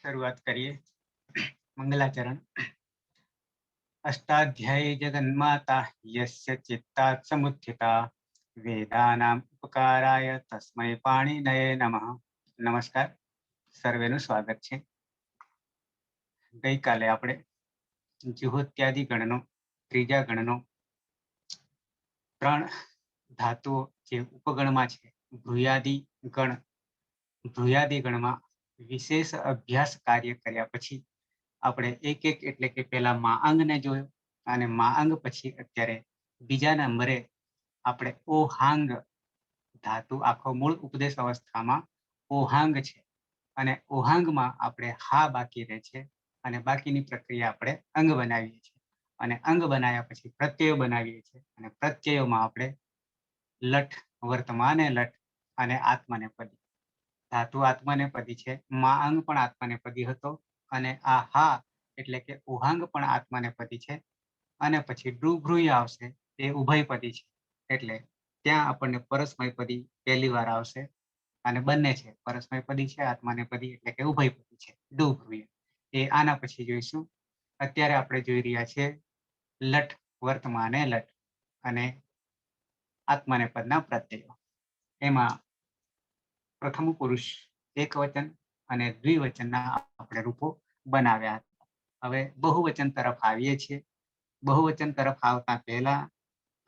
शुरुआत करिए। मंगलाचरण। अष्टाध्यायी जगन्माता यस्य चित्तात् समुत्थिता वेदानाम् उपकाराय तस्मै पाणिनये नमः। नमस्कार, સર્વેનું સ્વાગત છે। ગઈકાલે આપણે જુહોત્યાદિ ગણનો ત્રીજા ગણનો ત્રણ ધાતુઓ જે ઉપગણમાં છે ભૃયાદિ ગણમાં વિશેષ અભ્યાસ કાર્ય કર્યા પછી આપણે એક એક એટલે કે પહેલા મહાઅંગને જોયો અને મહાઅંગ પછી અત્યારે બીજા નંબરે આપણે ઓહાંગ ધાતુ આખો મૂળ ઉપદેશ અવસ્થામાં ઓહાંગ છે અને ઓહાંગમાં આપણે હા બાકી રહે છે અને બાકીની પ્રક્રિયા આપણે અંગ બનાવીએ છીએ અને અંગ બનાવ્યા પછી પ્રત્યયો બનાવીએ છીએ અને પ્રત્યયોમાં આપણે લઠ વર્તમાને લઠ અને આત્મનેપદી ધાતુ આત્મનેપદી છે મહાઅંગ પણ આત્મનેપદી હતો અને આ હા એટલે કે ઓહાંગ પણ આત્મનેપદી છે અને પછી ડ્રુભ્રુય આવશે એ ઉભયપદી છે એટલે ત્યાં આપણને પરસ્મયપદી પહેલી વાર આવશે અને બંને છે પરસ્મયપદી છે આત્મનેપદી એટલે કે ઉભયપદી છે ડ્રુભ્રુય એ આના પછી જોઈશું। અત્યારે આપણે જોઈ રહ્યા છીએ લઠ વર્તમાને લઠ અને આત્મનેપદના પ્રત્યયો। એમાં પ્રથમ પુરુષ એક વચન અને દ્વિવચનના આપણે રૂપો બનાવ્યા હતા। હવે બહુવચન તરફ આવીએ છીએ। બહુવચન તરફ આવતા પહેલા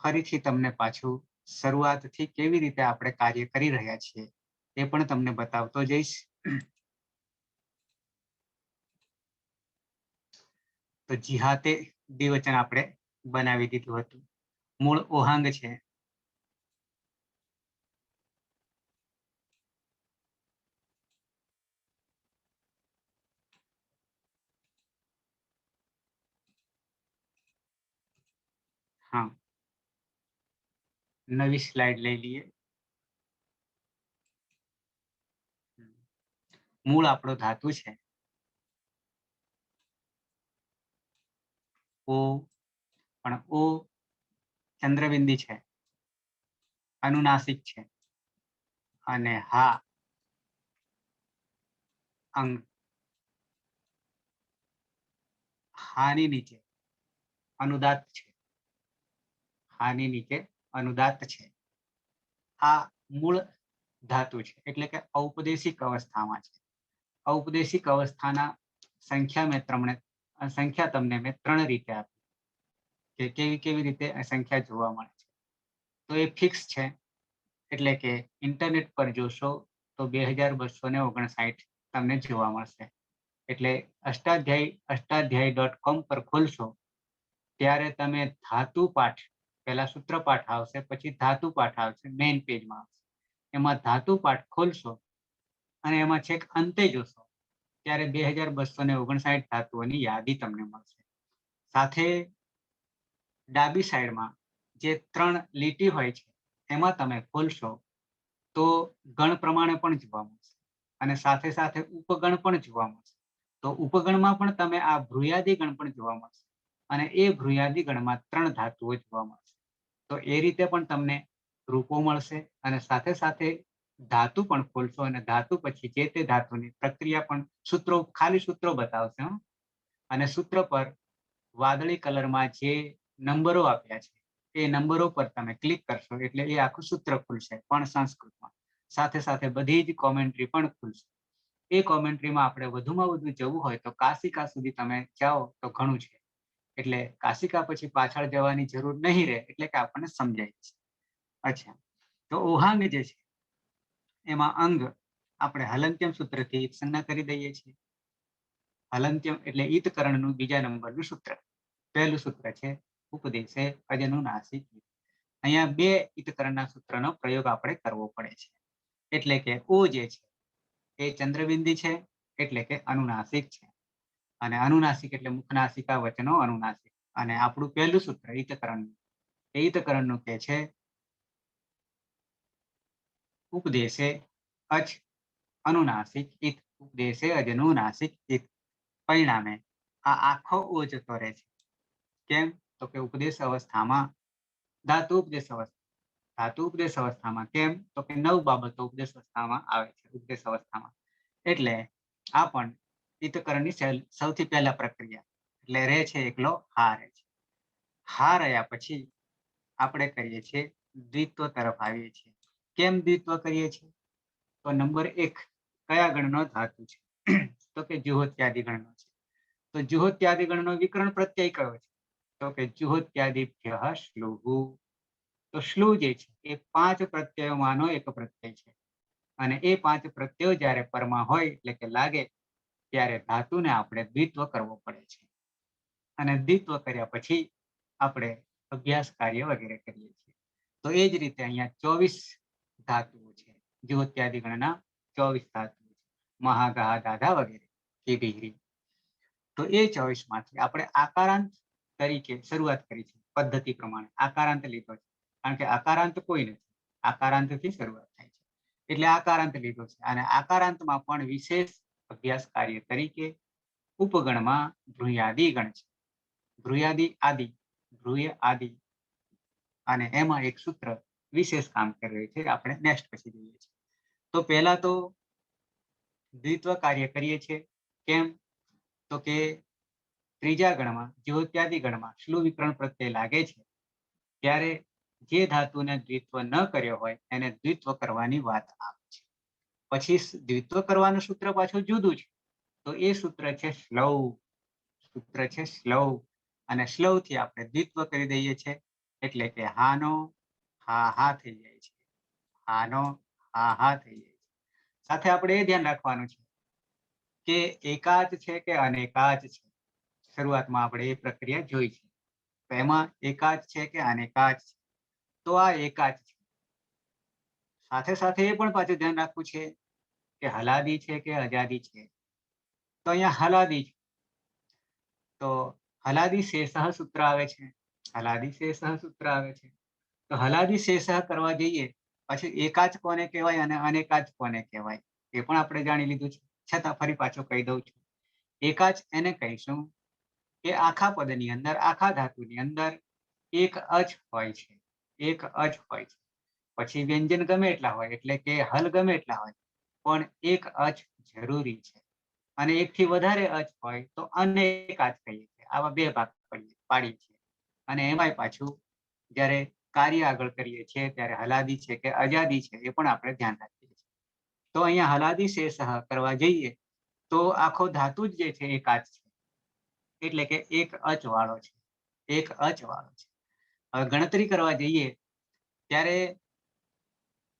ફરીથી તમને પાછું શરૂઆતથી કેવી રીતે આપણે કાર્ય કરી રહ્યા છીએ એ પણ તમને બતાવતો જઈશ। તો જીહાતે દ્વિવચન આપણે બનાવી દીધું હતું। મૂળ ઓહાંગ છે હા, નવી સ્લાઇડ લઈ લઈએ। મૂળ આપણો ધાતુ છે ઓ, પણ ઓ ચંદ્રબિંદી છે, અનુનાસિક છે અને હા અંગ। હાની નીચે અનુદાત્ત છે, હાની નીચે અનુદાત્ત છે। આ મૂળ ધાતુ છે એટલે કે ઔપદેશિક અવસ્થામાં છે। ઔપદેશિક અવસ્થાના સંખ્યા તમને મેં ત્રણ રીતે આપી કે કેવી રીતે સંખ્યા જોવા મળે છે। તો એ ફિક્સ છે એટલે કે ઇન્ટરનેટ પર જોશો તો 2259 તમને જોવા મળશે। એટલે અષ્ટાધ્યાયી.com પર ખોલશો ત્યારે તમે ધાતુ પાઠ પહેલા સૂત્ર પાઠ આવશે પછી ધાતુ પાઠ આવશે, મેઇન પેજમાં આવશે। એમાં ધાતુ પાઠ ખોલશો અને એમાં છેક અંતે જોશો ત્યારે 2259 ધાતુઓની યાદી તમને મળશે। સાથે ડાબી સાઈડમાં જે ત્રણ લીટી હોય છે એમાં તમે ખોલશો તો ગણ પ્રમાણે પણ જોવા મળશે અને સાથે સાથે ઉપગણ પણ જોવા મળશે। તો ઉપગણમાં પણ તમે આ ભૃયાદિ ગણ પણ જોવા મળશે અને એ ભૃયાદિ ગણમાં ત્રણ ધાતુઓ જોવા મળશે। તો એ રીતે પણ તમને રૂપો મળશે અને સાથે સાથે ધાતુ પણ ખોલશો અને ધાતુ પછી જે તે ધાતુની પ્રક્રિયા પણ ખાલી સૂત્રો બતાવશે અને સૂત્ર પર વાદળી કલરમાં જે નંબરો આપ્યા છે એ નંબરો પર તમે ક્લિક કરશો એટલે એ આખું સૂત્ર ખુલશે પણ સંસ્કૃતમાં। સાથે સાથે બધી જ કોમેન્ટ્રી પણ ખુલશે। એ કોમેન્ટ્રીમાં આપણે વધુમાં વધુ જવું હોય તો કાશિકા સુધી તમે જાઓ તો ઘણું છે એટલે કાશિકા પછી પાછળ જવાની જરૂર નહીં રહે એટલે કે આપણને સમજાય છે। અચ્છા, તો ઓહાંગ જે છે એમાં અંગ આપણે હલંત્યમ સૂત્રથી સંજ્ઞા કરી દઈએ છીએ। હલંત્યમ એટલે ઈતકરણનું બીજા નંબરનું સૂત્ર। પહેલું સૂત્ર છે ઉપદેશે અજનુનાસિક। અહીંયા બે ઈતકરણના સૂત્રનો પ્રયોગ આપણે કરવો પડે છે એટલે કે ઓ જે છે એ ચંદ્રબિંદી છે એટલે કે અનુનાસિક છે અને અનુનાસિક એટલે મુખનાસિકા વચનો અનુનાસિક અને આપણું પહેલું સૂત્ર ઈતકરણનું કે છે ઉપદેશે અચ અનુનાસિક ઇત, ઉપદેશે અજનુનાસિક ઇત। પરિણામે આ આખો ઓ જતો રહે છે। કેમ? તો કે ઉપદેશ અવસ્થામાં ધાતુ ઉપદેશ અવસ્થામાં કેમ? તો કે 9 બાબતો ઉપદેશ અવસ્થામાં આવે છે ઉપદેશ અવસ્થામાં એટલે આ પણ ઈતકરણની સૌથી પહેલા પ્રક્રિયા. એટલે રે છે એકલો હા રહે છે. હા રહ્યા પછી આપણે કરીએ છીએ દ્વિત્વ તરફ આવીએ છીએ. કેમ દ્વિત્વ કરીએ છીએ? તો નંબર 1 કયા ગણનો ધાતુ છે? તો કે જુહોત્યાદિ ગણનો છે. તો જુહોત્યાદિ ગણનો વિકર્ણ પ્રત્યય કયો છે? તો કે જુહોત્યાદિભ્યઃ શ્લુહુ. તો શ્લુ જે છે એ 5 પ્રત્યયોમાંનો એક પ્રત્યય છે. અને એ 5 પ્રત્યયો જ્યારે પરમાં હોય એટલે કે લાગે ત્યારે ધાતુને આપણે દ્વિત્વ કરવો પડે છે. અને દ્વિત્વ કર્યા પછી આપણે અભ્યાસ કાર્ય વગેરે કરીએ છીએ. તો એ જ રીતે અહીંયા 24 ધાતુઓ છે. જુહોત્યાદિ ગણના 24 ધાતુઓ છે. મહા, ગા, દાધા વગેરે કીબીહરી. તો એ 24 માંથી આપણે આકારાંત તરીકે શરૂઆત કરી છે. પદ્ધતિ પ્રમાણે આકારાંત લીધો છે. કારણ કે આકારાંત કોઈ નથી, આકારાંતથી શરૂઆત થાય છે. એટલે આકારાંત લીધો છે. અને આકારાંતમાં પણ વિશેષ અભ્યાસ કાર્ય તરીકે ઉપગણમાં ભ્રુયાદિ ગણ છે. ભ્રુયાદિ આદિ, ભ્રુય આદિ, અને એમાં એક સૂત્ર વિશેષ કામ કરી રહ્યું છે. આપણે નેક્સ્ટ પછી જોઈએ છીએ. તો પહેલા તો દ્વિત્વ કાર્ય કરીએ છીએ. કેમ? તો કે ત્રીજા ગણમાં જુહોત્યાદિ ગણમાં શ્લુ વિકર્ણ પ્રત્યય લાગે છે ત્યારે જે ધાતુને દ્વિત્વ ન કર્યો હોય એને દ્વિત્વ કરવાની વાત આવે છે. પછી દ્વિત્વ કરવાનું સૂત્ર પાછું જુદું છે. તો એ સૂત્ર છે શ્લૌ. સૂત્ર છે શ્લૌ. અને શ્લૌ થી આપણે દ્વિત્વ કરી દઈએ છીએ. એટલે કે હાનો હા હા થઈ જાય છે. હાનો હા હા થઈ જાય છે. સાથે આપણે એ ધ્યાન રાખવાનું છે કે એકાચ છે કે અનેકાચ છે. શરૂઆતમાં આપણે એ પ્રક્રિયા જોઈ છે. તો એમાં એકાચ છે કે અનેકાચ છે. તો આ એકાચ છે. સાથે સાથે એ પણ પાછું ધ્યાન રાખવું છે કે હલાદી છે કે અજાદી છે. તો અહીંયા હલાદી છે. તો હલાદી શેષઃ સૂત્ર આવે છે. હલાદી શેષઃ સૂત્ર આવે છે. તો હલાદી શેષઃ કરવા જઈએ પછી એકાચ કોને કહેવાય અને અનેકાચ કોને કહેવાય એ પણ આપણે જાણી લીધું છે. છતાં ફરી પાછું કહી દઉં છું. એકાચ એને કહીશું કે આખા પદની અંદર, આખા ધાતુની અંદર એક અચ હોય છે. એક અચ હોય છે. પછી વ્યંજન ગમે એટલા હોય, એટલે કે હલ ગમે એટલા હોય, પણ એક અચ જરૂરી છે. અને એકથી વધારે અચ હોય તો અનેકાચ કહીએ છીએ. આવા બે ભાગ પાડીએ છીએ. અને એમાંય પાછું જ્યારે કાર્ય આગળ કરીએ છીએ ત્યારે હલાદી છે કે અજાદી છે એ પણ આપણે ધ્યાન રાખીએ છીએ. તો અહીંયા હલાદી શેષઃ કરવા જઈએ તો આખો ધાતુ જ જે છે એ કાચ છે. એટલે કે એક અચ વાળો છે. એક અચ વાળો છે. હવે ગણતરી કરવા જઈએ ત્યારે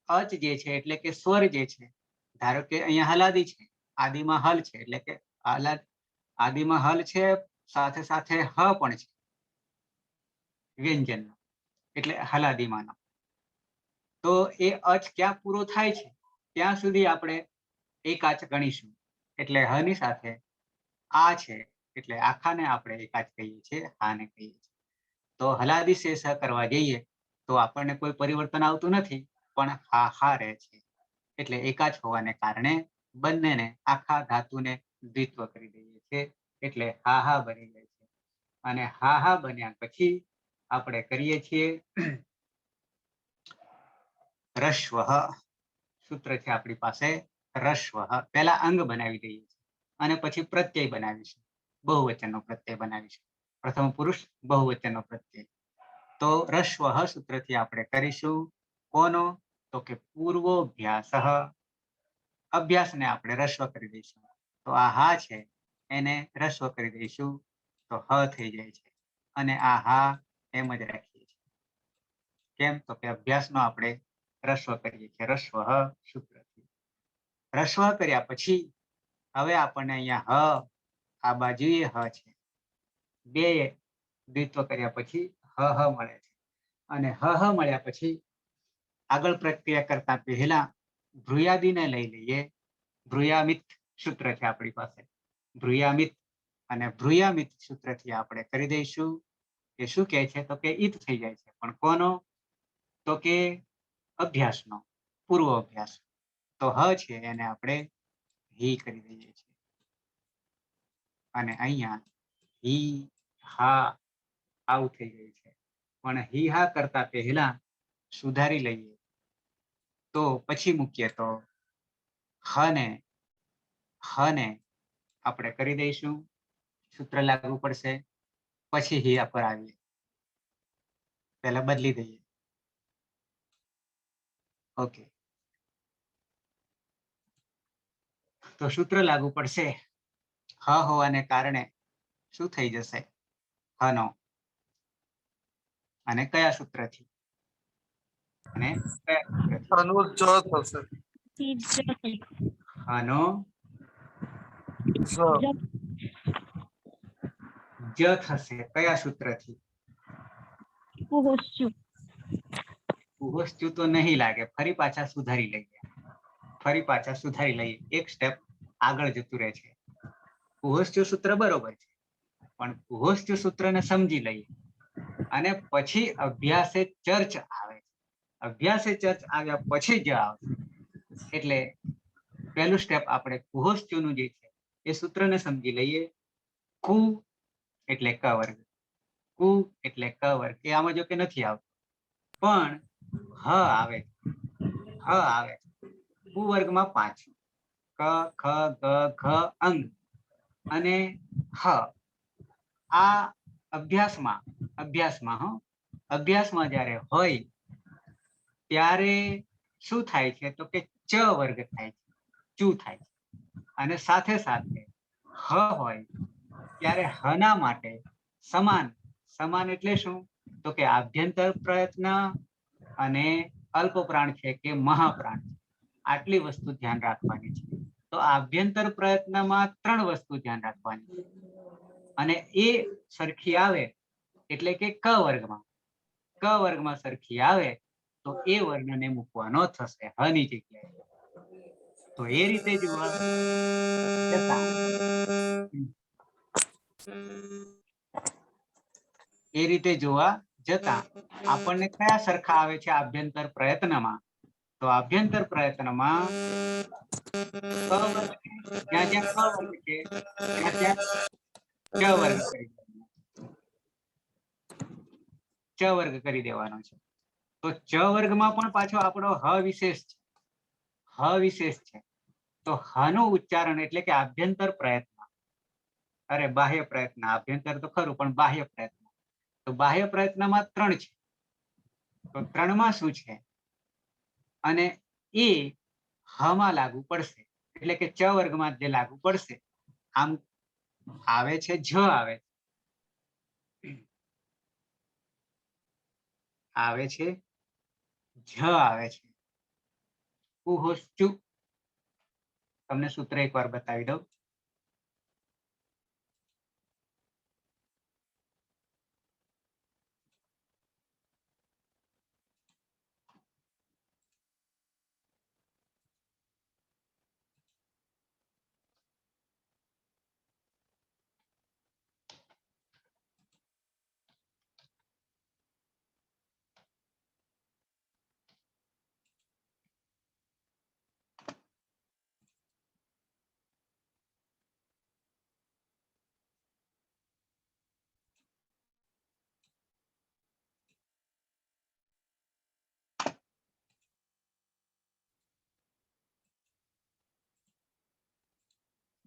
અચ જે છે એટલે કે સ્વર જે છે, ધારો કે અહીંયા હલાદી છે, આદિમાં હલ છે, એટલે કે આદિમાં હલ છે, સાથે સાથે હ પણ છે વ્યંજનનો, એટલે હલાદીમાંનો. તો એ અચ ક્યાં પૂરો થાય છે ત્યાં સુધી આપણે એકાચ ગણીશું. એટલે હ ની સાથે આ છે એટલે આખાને આપણે એકાચ કહીએ છીએ, હાને કહીએ છીએ. તો હલાદી શેષ કરવા જઈએ તો આપણને કોઈ પરિવર્તન આવતું નથી, પણ હા હા રહે છે. એટલે એકાચ હોવાને કારણે બંનેને, આખા ધાતુને દ્વિત્વ કરી દઈએ છીએ. એટલે હા હા બની જાય છે. અને હા હા બન્યા પછી આપણે કરીએ છીએ રસ્વ. સૂત્ર છે આપણી પાસે રસ્વ. પહેલા અંગ બનાવી દઈએ છીએ અને પછી પ્રત્યય બનાવીશું. બહુવચનનો પ્રત્યય બનાવીશું. પ્રથમ પુરુષ બહુવચનનો પ્રત્યય. તો રસ્વ સૂત્રથી આપણે કરીશું કોનો? તો કે પૂર્વોભ્યાસ. અભ્યાસને આપણે રસ્વ કરી દઈશું. તો આ હા છે એને રસ્વ કરી દઈશું તો હ થઈ જાય છે. અને આ હા એમ જ રાખીએ છીએ. કેમ? તો કે અભ્યાસનો આપણે રસ્વ કરીએ છીએ. રસ્વ સૂત્રથી રસ્વ કર્યા પછી હવે આપણને અહીંયા આ બાજુએ હ છે. બે દ્વિત્વ કર્યા પછી હ મળે છે. અને હ મળ્યા પછી આગળ પ્રક્રિયા કરતા પહેલા ભ્રુયાદિને લઈ લઈએ. ભ્રુયામિત સૂત્ર છે આપણી પાસે. ભ્રુયામિત. અને ભ્રુયામિત સૂત્રથી આપણે કરી દઈશું કે શું કહે છે? તો કે ઈત થઈ જાય છે. પણ કોનો? તો કે અભ્યાસનો, પૂર્વ અભ્યાસ. તો હ છે એને આપણે હી કરી દઈએ છીએ. અને અહીંયા હી હા આવું થઈ ગયું છે. પણ હી હા કરતા પહેલા સુધારી લઈએ. તો પછી મૂકીએ તો હને આપણે કરી દઈશું, સૂત્ર લાગુ પડશે, પછી હિયા પર આવીએ. પહેલા બદલી દઈએ. ઓકે, તો સૂત્ર લાગુ પડશે. હ હોવાને કારણે શું થઈ જશે? હનો. અને કયા સૂત્રથી? અને કયા સૂત્રથી? આનું જ થશે. હનો જ થશે. કયા સૂત્રથી? કુહોસ્ચુ તો નહીં લાગે. ફરી પાછા સુધારી લઈએ. એક સ્ટેપ આગળ જતું રહે છે. કુહોસ્ચુ સૂત્ર બરોબર છે, પણ કુહોસ્ચુ સૂત્રને સમજી લઈએ અને પછી અભ્યાસે ચર્ચ આવે છે. અભ્યાસે ચર્ચ આવ્યા પછી જ આવશે. એટલે પહેલું સ્ટેપ આપણે કુહોસ્ચુનું જે છે એ સૂત્રને સમજી લઈએ. કુ એટલે ક વર્ગ, કુ એટલે ક વર્ગ. એ આમાં જો કે નથી આવતું, પણ હ આવે. કુ વર્ગમાં 5, ક ખ ગ ઘ અંગ અને હ. આ અભ્યાસમાં જ્યારે હોય ત્યારે શું થાય છે? તો કે ચ વર્ગ થાય છે, ચુ થાય છે. અને સાથે સાથે હ હોય ત્યારે હના માટે સમાન એટલે શું? તો કે આભ્યંતર પ્રયત્ન અને અલ્પ પ્રાણ છે કે મહાપ્રાણ છે. આટલી વસ્તુ ધ્યાન રાખવાની છે. તો આભ્યંતર પ્રયત્નમાં 3 વસ્તુ ધ્યાન રાખવાની છે. અને એ સરખી આવે એટલે કે ક વર્ગમાં સરખી આવે તો એ વર્ણને મૂકવાનો થશે હ ની જગ્યાએ. તો એ રીતે જોવા જતા આપણને કયા સરખા આવે છે આભ્યંતર પ્રયત્નમાં? તો આભ્યંતર પ્રયત્નમાં ક વર્ગ જ્યાં જ્યાં ક વર્ગ છે ત્યાં ત્યાં ચ વર્ગ કરી દેવાનો છે. તો ચ વર્ગમાં પણ પાછો આપણો હ વિશેષ છે. તો હ નું ઉચ્ચારણ એટલે કે આભ્યંતર પ્રયત્ન, બાહ્ય પ્રયત્ન, આભ્યંતર તો ખરું પણ બાહ્ય પ્રયત્ન. તો બાહ્ય પ્રયત્નમાં 3 છે. તો 3માં શું છે? અને એ હમાં લાગુ પડશે. એટલે કે ચ વર્ગમાં જે લાગુ પડશે. આમ આવે છે કુહોસ્ચુ. તમને સૂત્ર એકવાર બતાવી દઉં.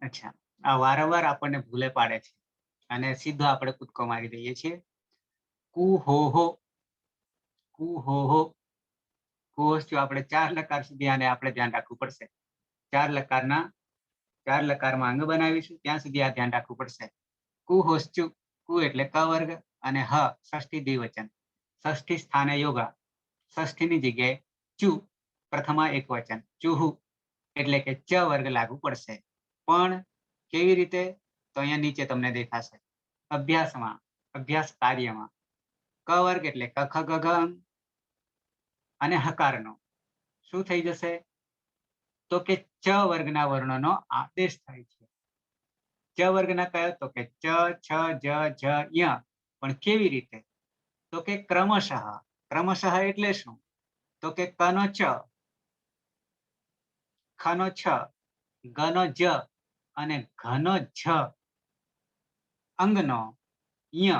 અચ્છા, આ વારંવાર આપણને ભૂલે પાડે છે અને સીધો આપણે કૂદકો મારી દઈએ છીએ. કુહોસ્ચુ આપણે 4 લકાર સુધી આને આપણે ધ્યાન રાખવું પડશે. 4 લકારમાં અંગ બનાવીશું ત્યાં સુધી આ ધ્યાન રાખવું પડશે. કુહોસ્ચુ, કુ એટલે ક વર્ગ અને હ ષષ્ઠી દ્વિવચન, ષષ્ઠી સ્થાને યોગા, ષષ્ઠીની જગ્યાએ ચુ પ્રથમા એકવચન, ચુહુ એટલે કે ચ વર્ગ લાગુ પડશે. પણ કેવી રીતે? તો અહીંયા નીચે તમને દેખાશે. અભ્યાસ કાર્યમાં ક વર્ગ એટલે ક ખ ગ ઘ અંગ અને હકારનો શું થઈ જશે? તો કે ચ વર્ગના વર્ણનો આદેશ થાય છે. ચ વર્ગના કયો? તો કે ચ, છ, જ, ઝ, ય. પણ કેવી રીતે? તો કે ક્રમશઃ એટલે શું? તો કે ક નો ચ, ખ નો છ, ગ નો જ અને ઘ નો ઝ, અંગનો ય.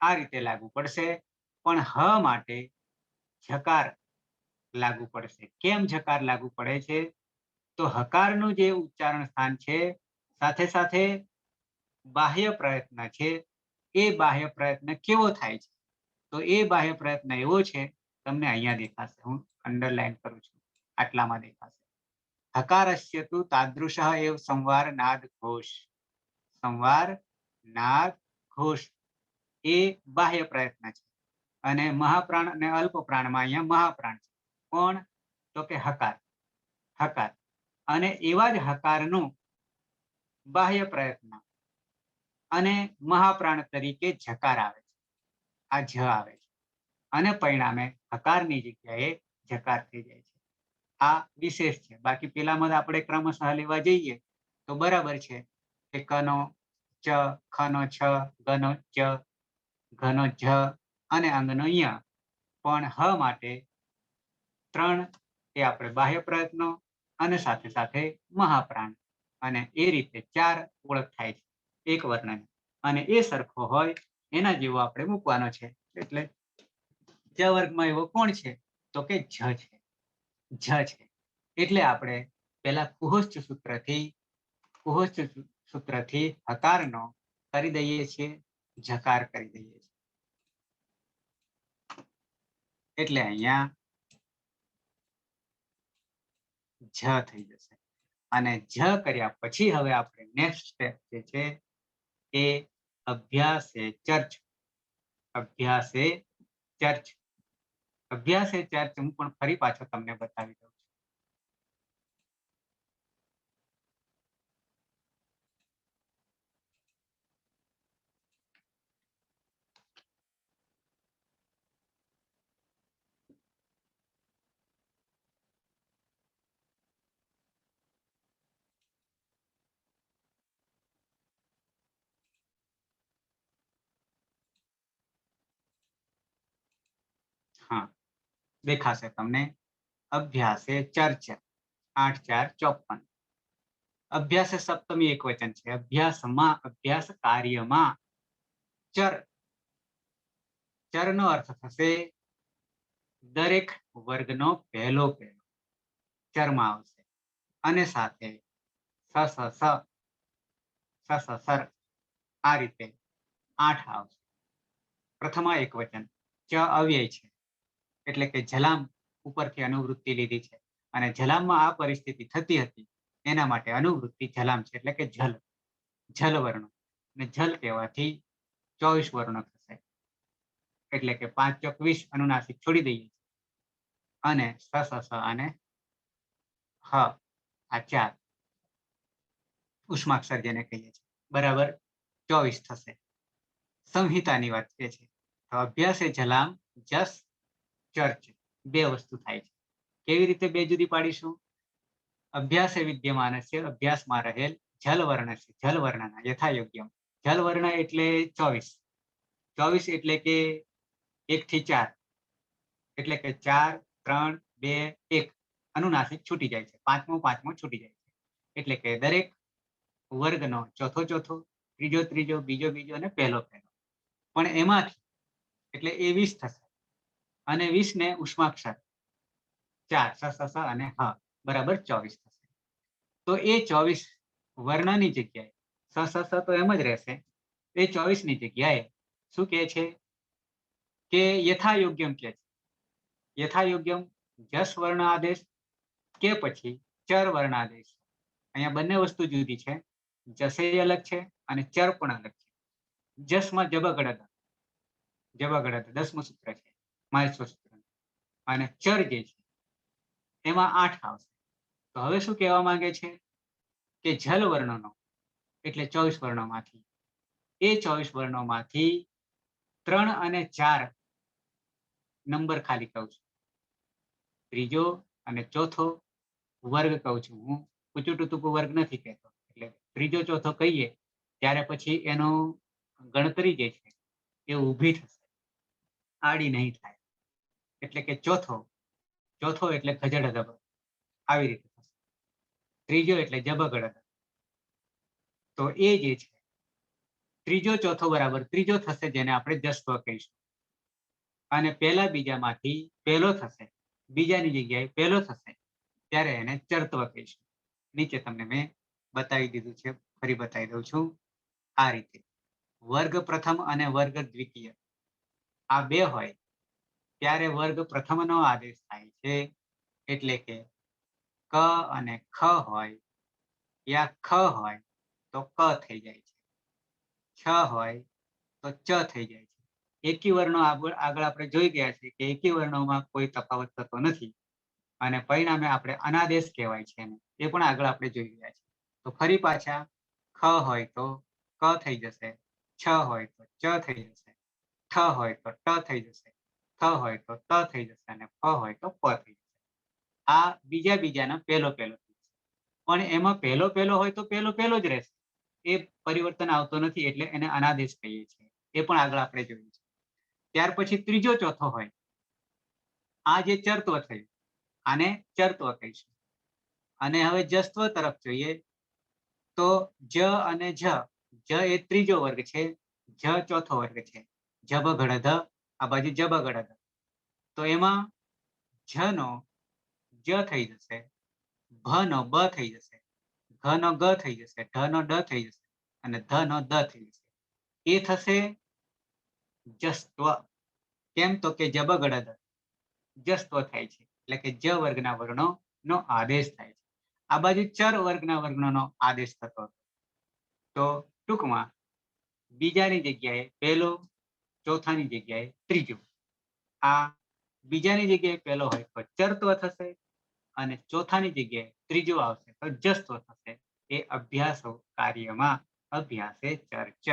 આ રીતે લાગુ પડશે. પણ હ માટે ઝકાર લાગુ પડશે. કેમ ઝકાર લાગુ પડે છે? તો હકારનું જે ઉચ્ચારણ સ્થાન છે સાથે સાથે બાહ્ય પ્રયત્ન છે, એ બાહ્ય પ્રયત્ન કેવો થાય છે? તો એ બાહ્ય પ્રયત્ન એવો છે, તમને અહીંયા દેખાશે. હું અંડરલાઈન કરું છું, આટલામાં દેખાશે. હકારસ્ય તુ તાદૃશઃ એવ સંવાર નાદ ઘોષ. સંવાર નાદ ઘોષ એ બાહ્ય પ્રયત્ન છે. અને મહાપ્રાણ અને અલ્પ પ્રાણમાં અહીંયા મહાપ્રાણ છે. કોણ? તો કે હકાર. હકાર. અને એવા જ હકારનું બાહ્ય પ્રયત્ન અને મહાપ્રાણ તરીકે જકાર આવે છે. આ જ આવે છે. અને પરિણામે હકારની જગ્યાએ જકાર થઈ જાય છે. આ વિશેષ છે. બાકી પેલામાં આપણે ક્રમશઃ લેવા જઈએ તો બરાબર છે કે કનો ચ, ખનો છ, ગનો ચ, ઘનો જ અને અંગનો ય. પણ હ માટે 3 એ આપણે બાહ્ય પ્રયત્નો અને સાથે સાથે મહાપ્રાણ અને એ રીતે 4 ઓળખ થાય છે એક વર્ણને. અને એ સરખો હોય એના જેવો આપણે મૂકવાનો છે. એટલે જ વર્ગમાં એવો કોણ છે? તો કે જ છે. જ છે. એટલે આપણે પેલા કુહોચ્ચ સૂત્રથી હકારનો કરી દઈએ છીએ જકાર કરી દઈએ છીએ. એટલે અહીંયા જ થઈ જશે. અને જ કર્યા પછી હવે આપણે નેક્સ્ટ સ્ટેપ જે છે એ અભ્યાસે ચર્ચ. અભ્યાસે ચર્ચ. અભ્યાસે ચર્ચ હું પણ ફરી પાછો તમને બતાવી દઉં છું. હા, દેખાશે તમને. અભ્યાસે ચર્ચ 8×4 = 54. અભ્યાસ સપ્તમી એક વચન છે. અભ્યાસમાં, અભ્યાસ કાર્યમાં ચર. ચરનો અર્થ થશે દરેક વર્ગનો પહેલો ચરમાં આવશે. અને સાથે સર આ રીતે 8 આવશે. પ્રથમા એક વચન ચ અવ્યય છે, એટલે કે જલામ ઉપરથી અનુવૃત્તિ લીધી છે. અને જલામમાં આ પરિસ્થિતિ થતી હતી એના માટે અનુવૃત્તિ જલામ છે, એટલે કે જલ વર્ણો. અને જલ કહેવાથી 24 વર્ણો થશે. એટલે કે 5 ચોક 20 અનુનાસિક છોડી દઈએ. અને અને હ આ 4 ઉષ્માક્ષર જેને કહીએ છીએ, બરાબર 24 થશે. સંહિતાની વાત એ છે. તો અભ્યાસે જલામ જસ ચર્ચ 2 વસ્તુ થાય છે. કેવી રીતે 2 જુદી પાડીશું? અભ્યાસે વિદ્યમાનસ્ય, અભ્યાસમાં રહેલ જલવર્ણ છે. જલવર્ણના યથાયોગ્યમ. જલવર્ણ એટલે 24. 24 એટલે કે 1 થી 4. એટલે કે 4, 3, 2, 1 અનુનાસિક છૂટી જાય છે. પાંચમો છૂટી જાય છે. એટલે કે દરેક વર્ગનો ચોથો, ત્રીજો, બીજો અને પહેલો. પણ એમાંથી એટલે એ 20 થશે. અને 20 ને ઉષ્માક્ષર 4 સ અને હ બરાબર 24 થશે. તો એ 24 વર્ણની જગ્યાએ સ તો એમ જ રહેશે. એ 24 ની જગ્યાએ શું કહે છે કે યથાયોગ્યમ કહે છે. યથાયોગ્યમ જસ વર્ણ આદેશ કે પછી ચર વર્ણ આદેશ. અહીંયા બંને વસ્તુ જુદી છે. જસે અલગ છે અને ચર પણ અલગ છે. જસમાં જબગડદ 10મું સૂત્ર છે, માહેશ્વર સૂત્ર. અને ચર જે છે એમાં 8 આવશે. તો હવે શું કહેવા માંગે છે કે જલ વર્ણનો એટલે 24 વર્ણોમાંથી, એ 24 વર્ણોમાંથી 3 અને 4 નંબર ખાલી કહું છું. ત્રીજો અને ચોથો વર્ગ કહું છું. હું ઊંચું ટૂંકું વર્ગ નથી કહેતો. એટલે ત્રીજો ચોથો કહીએ ત્યારે પછી એનો ગણતરી જે છે એ ઊભી થશે, આડી નહીં થાય. એટલે કે ચોથો એટલે ગજડધબ, આવી રીતે થશે. ત્રીજો એટલે જબગડદ. તો એ જે છે ત્રીજો ચોથો બરાબર ત્રીજો થશે, જેને આપણે જસ્વ કહીશું. અને પહેલા બીજામાંથી પહેલો થશે, બીજાની જગ્યાએ પહેલો થશે, ત્યારે એને ચરત્વ કહીશું. નીચે તમને મેં બતાવી દીધું છે ફરી બતાવી દઉં છું આ રીતે. વર્ગ પ્રથમ અને વર્ગ દ્વિતીય આ બે હોય ત્યારે વર્ગ પ્રથમનો આદેશ થાય છે. એટલે કે ક અને ખ હોય યા ખ હોય તો ક થઈ જાય છે, છ હોય તો ચ થઈ જાય છે. એકી વર્ણો આગળ આપણે જોઈ ગયા છે કે એકી વર્ણોમાં કોઈ તફાવત થતો નથી અને પરિણામે આપણે અનાદેશ કહેવાય છે એને, એ પણ આગળ આપણે જોઈ ગયા છે. તો ફરી પાછા ખ હોય તો ક થઈ જશે, છ હોય તો ચ થઈ જશે, ઠ હોય તો ટ થઈ જશે, થ હોય તો ત થઈ જશે અને ફ હોય તો પ થઈ જશે. આ બીજાના પહેલો થઈ જશે. પણ એમાં પહેલો હોય તો પહેલો જ રહેશે, એ પરિવર્તન આવતો નથી એટલે એને અનાદેશ કહીએ છીએ. એ પણ આગળ આપણે જોયું છે. ત્યાર પછી ત્રીજો ચોથો હોય, આ જે ચરત્વ થયું આને ચરત્વ કહીશું. અને હવે જસ્ત્વ તરફ જોઈએ તો જ અને જ એ ત્રીજો વર્ગ છે, જ ચોથો વર્ગ છે. જબ ઘડધ આ બાજુ જબ ઘડધ. તો એમાં જ નો જ થઈ જશે, ભ નો બ થઈ જશે, ઘ નો ગ થઈ જશે, ઢ નો ડ થઈ જશે અને ધ નો દ થઈ જશે. એ થશે જસ્ત્વ. કેમ તો કે જબ ઘડધ જસ્ત્વ થાય છે એટલે કે જ વર્ગના વર્ણો નો આદેશ થાય છે. આ બાજુ ચર વર્ગના વર્ણનો આદેશ થતો હતો. તો ટૂંકમાં બીજાની જગ્યાએ પહેલો, ચોથાની જગ્યાએ ત્રીજો. આ બીજાની જગ્યાએ પહેલો હોય તો ચરત્વ થશે અને ચોથાની જગ્યાએ ત્રીજો આવશે તો જસ્ત્વ થશે. એ અભ્યાસો કાર્યમાં અભ્યાસે ચર્ચ.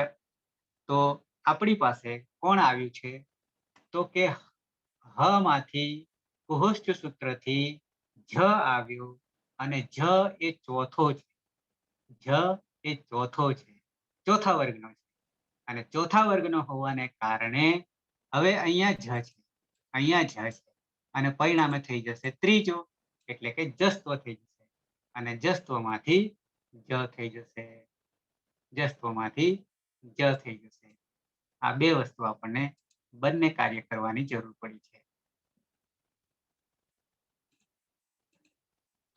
તો આપણી પાસે કોણ આવ્યું છે તો કે હ માંથી કુહુષ્ટ સૂત્રથી જ આવ્યો અને જ એ ચોથો છે. જ એ ચોથો છે, ચોથા વર્ગનો છે અને ચોથા વર્ગનો હોવાને કારણે હવે અહીંયા જ છે, અહીંયા જ છે અને પરિણામે થઈ જશે ત્રીજો એટલે કે જસ્ત્વ થઈ જશે અને જસ્ત્વમાંથી જ થઈ જશે, જસ્ત્વમાંથી જ થઈ જશે. આ બે વસ્તુ આપણને બંને કાર્ય કરવાની જરૂર પડી છે.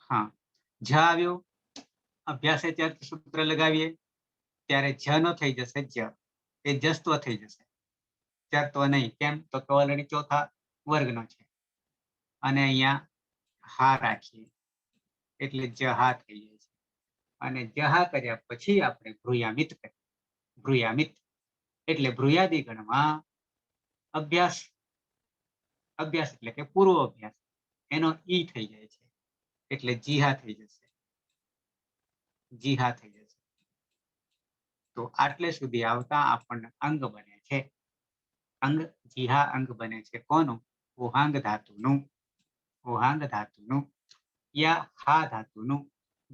હા, જ આવ્યો, અભ્યાસે ચર્ચ સૂત્ર લગાવીએ ત્યારે જ નો થઈ જશે જ, એ જસ્ત્વ થઈ જશે, ચરત્વ નહીં. કેમ તો ઓલરેડી ચોથા વર્ગનો છે અને અહીંયા હા રાખીએ એટલે જહા થઈ જાય છે અને જહા કર્યા પછી આપણે ભ્રુયામિત કરીએ. ભ્રુયામિત એટલે ભ્રુયાદી ગણમાં અભ્યાસ, અભ્યાસ એટલે કે પૂર્વ અભ્યાસ એનો ઈ થઈ જાય છે એટલે જીહા થઈ જશે, જીહા થઈ જશે. તો આટલે સુધી આવતા આપણને અંગ બને છે. અંગ જીહા અંગ બને છે કોનું? ઉહાંગ ધાતુનું. ઉહાંગ ધાતુનું યા હા ધાતુનું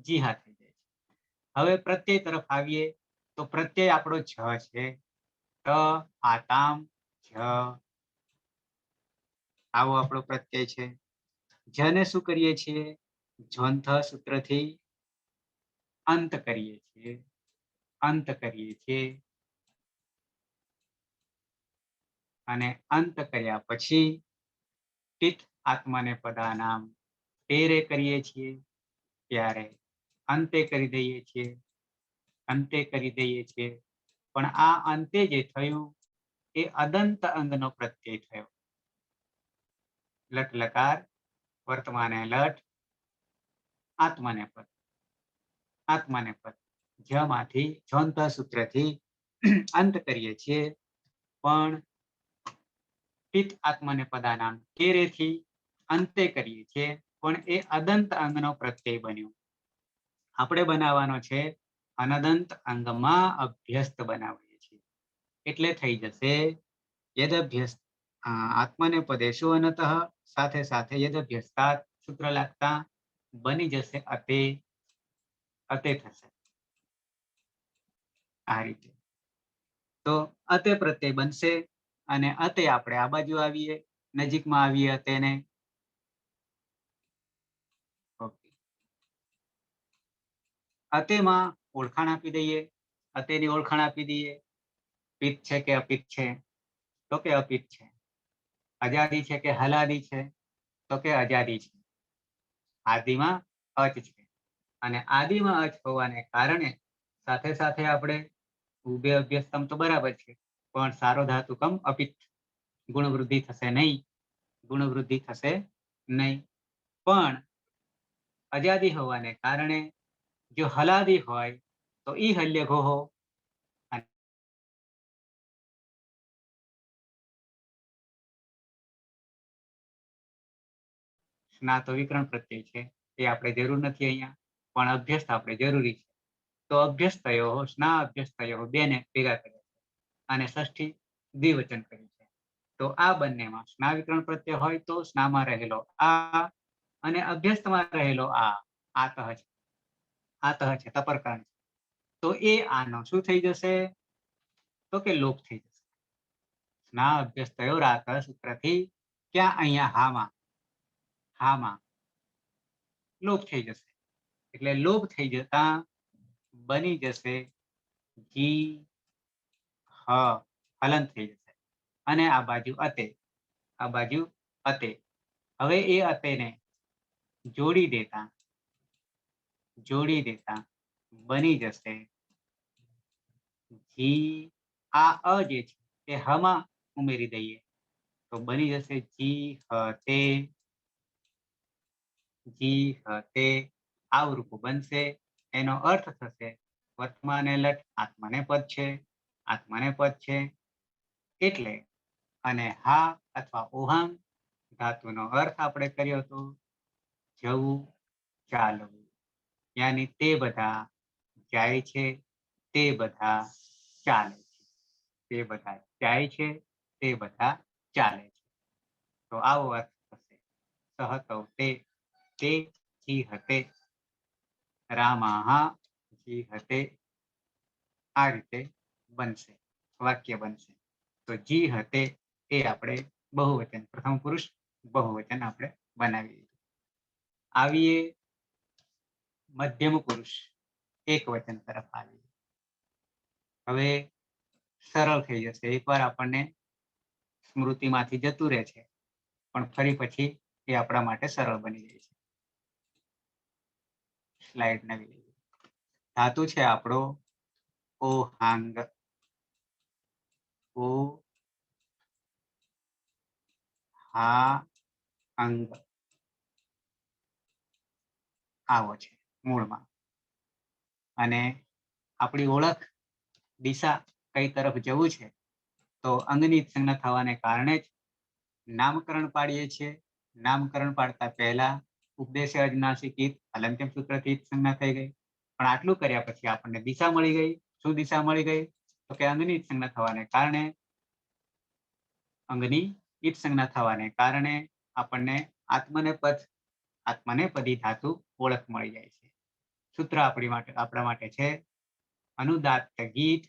જીહા થઈ જાય છે. હવે પ્રત્યય તરફ આવીએ તો પ્રત્યય આપણો જ છે. ત આતામ જ, આવો આપણો પ્રત્યય છે. જને શું કરીએ છીએ? ઝોંથ સૂત્રથી અંત કરીએ છીએ, અંત કરીએ છીએ અને અંત કર્યા પછી ટિત આત્માને પદાનામ તેરે કરીએ છીએ ત્યારે અંતે કરી દઈએ છીએ, અંતે કરી દઈએ છીએ. પણ આ અંતે જે થયું એ અદંત અંગનો પ્રત્યય થયો. લટ લકાર વર્તમાને લટ આત્માને પદ, આત્માને પદ જમાંથી ઝોંત સૂત્રથી અંત કરીએ છીએ પણ પિત આત્માને પદાનામ કેરેથી અંતે કરીએ છીએ પણ એ અદંત અંગનો પ્રત્યય બન્યો. આપણે બનાવવાનો છે અનદંત અંગમાં અભ્યસ્ત બનાવીએ છીએ એટલે થઈ જશે યદભ્યસ્ત આત્માને પદે શું અનતઃ સાથે સાથે યદભ્યસ્તાત સૂત્ર લાગતા બની જશે અતે, અતે થશે આ રીતે. તો અતે પ્રત્યય બનશે અને અતે આપણે આ બાજુ આવીએ, નજીકમાં આવીએ તેને. અતેમાં ઓળખાણ આપી દઈએ, અતેની ઓળખાણ આપી દઈએ. પિત્ત છે કે અપિત્ત છે? તો કે અપિત્ત છે. આઝાદી છે કે હલાદી છે? તો કે આઝાદી છે. આદિમાં અચ છે અને આદિમાં અચ હોવાને કારણે સાથે સાથે આપણે ઉભે અભ્યસ્તમ તો બરાબર છે, પણ સારો ધાતુ કમ અપિત, ગુણવૃદ્ધિ થશે નહીં, ગુણવૃદ્ધિ થશે નહીં. પણ અજાદી હોવાને કારણે જો હલાદી હોય તો ઈ હલ્ય ઘોહો, સ્ના તો વિકરણ પ્રત્યય છે, એ આપણે જરૂર નથી અહીંયા, પણ અભ્યસ્ત આપણે જરૂરી છે. તો અભ્યસ્તયો સ્ના અભ્યસ્તયો બેને ભેગા કર્યા છે અને ષષ્ઠી દ્વિવચન કર્યું છે. તો આ બંનેમાં સ્ના વિકરણ પ્રત્યય હોય તો સ્નામાં રહેલો આ અને અભ્યસ્તમાં રહેલો આતઃ છે, આતઃ છે, તપરકરણ છે. તો એ આનો શું થઈ જશે? તો કે લોપ થઈ જશે. સ્ના અભ્યસ્તયો રાત સૂત્રથી ક્યાં? અહીંયા હામાં લોપ થઈ જશે. એટલે લોપ થઈ જતા બની જશે જી હ, હલન થઈ જશે. અને આ બાજુ અતે, આ બાજુ અતે. હવે એ અતેને જોડી દેતા બની જશે જી, આ અ જે છે એ હમાં ઉમેરી દઈએ તો બની જશે જી હતે, જી હતે. આવું રૂપ બનશે. એનો અર્થ થશે વર્તમાને લટ આત્માને પદ છે, આત્માને પદ છે. એટલે અને હા અથવા ઓહાંગ ધાતુનો અર્થ આપણે કર્યો હતો જવું, ચાલવું. યાની તે બધા જાય છે, તે બધા ચાલે છે, તે બધા જાય છે, તે બધા ચાલે છે. તો આવો અર્થ થશે સહતૌ તે જી હતે, રામાહા જી હતે. આ રીતે બનશે, વાક્ય બનશે. તો જી હતે એ આપણે બહુવચન, પ્રથમ પુરુષ બહુવચન આપણે બનાવી દીધું. આવીએ મધ્યમ પુરુષ એક વચન તરફ આવીએ. હવે સરળ થઈ જશે. એકવાર આપણને સ્મૃતિમાંથી જતું રહે છે, પણ ફરી પછી એ આપણા માટે સરળ બની જાય છે. સ્લાઇડ નવી લઈએ. ધાતુ છે આપણો ઓહાંગ. ઓ હા અંગ આવો છે મૂળમાં. અને આપણી ઓળખ, દિશા કઈ તરફ જવું છે તો અંગની સંજ્ઞા થવાને કારણે જ નામકરણ પાડીએ છીએ. નામકરણ પાડતા પહેલા ઉપદેશ અજનાસિક હલંત્યમ સૂત્રથી સંજ્ઞા થઈ ગઈ. પણ આટલું કર્યા પછી આપણને દિશા મળી ગઈ. શું દિશા મળી ગઈ? તો કે અંગની સંજ્ઞા થવાને કારણે, અંગની ઈટ સંજ્ઞા થવાને કારણે આપણને આત્મને પદી ધાતુ ઓળખ મળી જાય છે. સૂત્ર આપણા માટે છે અનુદાત્ત ગીત,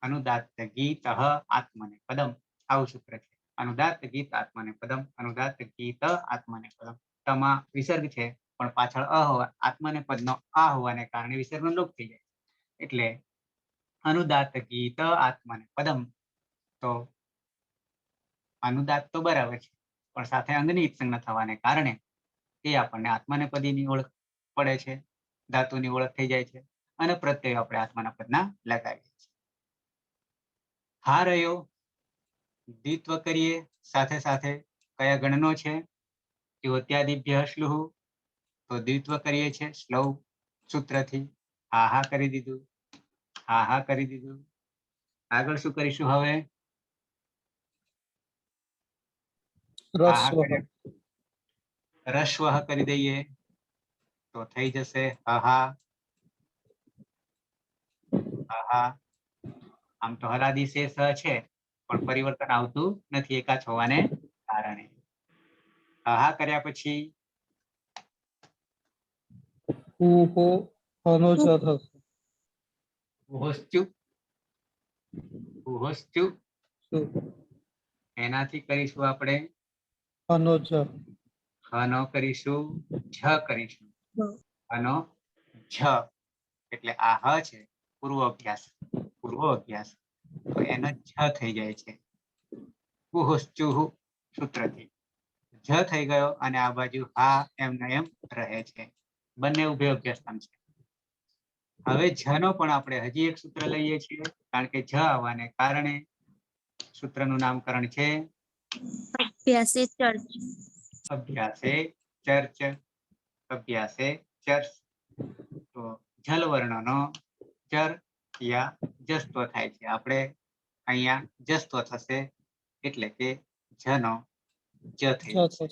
અનુદાત્ત ગીત આત્મને પદમ. આવું સૂત્ર છે. અનુદાત્ત ગીત આત્મને પદમ, અનુદાત્ત ગીત આત્મને પદમ. તમા વિસર્ગ છે, પણ પાછળ આત્મને પદનો આ હોવાને કારણે વિસર્ગનો લોપ થઈ જાય. એટલે અનુદાત્ત ગીત આત્મને પદમ. તો અનુદાત્ત તો બરાબર છે, પણ સાથે અંગની સંજ્ઞા થવાને કારણે એ આપણને આત્માને પદીની ઓળખ પડે છે, ધાતુની ઓળખ થઈ જાય છે. અને પ્રત્યય આપણે આત્માના પદના લગાવીએ છીએ. હા રહ્યો દ્વિત્વ કરીએ. સાથે સાથે કયા ગણનો છે? દ્યોત્યાદિભ્ય શ્લુહ. તો દ્વિત્વ કરીએ છીએ શ્લૌ સૂત્રથી. હા કરી દીધું, હા કરી દીધું. આગળ શું કરીશું હવે? રસ્વ કરી દઈએ તો થઈ જશે હા. આમ તો હલાદી શેષ છે, પણ પરિવર્તન આવતું નથી એકાચ હોવાને કારણે. હા કર્યા પછી એનાથી કરીશું આપણે હનો કરીશું, છ કરીશું. હનો છ એટલે આ હ છે પૂર્વ અભ્યાસ, તો એનો છ થઈ જાય છે સૂત્રથી. જ થઈ ગયો અને આ બાજુ હા એમને એમ રહે છે. બંને ઉભય અભ્યાસ છે. હવે જ નો પણ આપણે હજી એક સૂત્ર લઈએ છીએ, કારણ કે જ આવવાને કારણે સૂત્રનું નામકરણ છે અભ્યાસે ચર્ચ. અભ્યાસે ચર્ચ. અભ્યાસે ચર્ચ. તો જલ વર્ણનો ચર યા જસ્ત્વ થાય છે. આપણે અહીંયા જસ્ત્વ થશે, એટલે કે જનો જ થઈ જશે,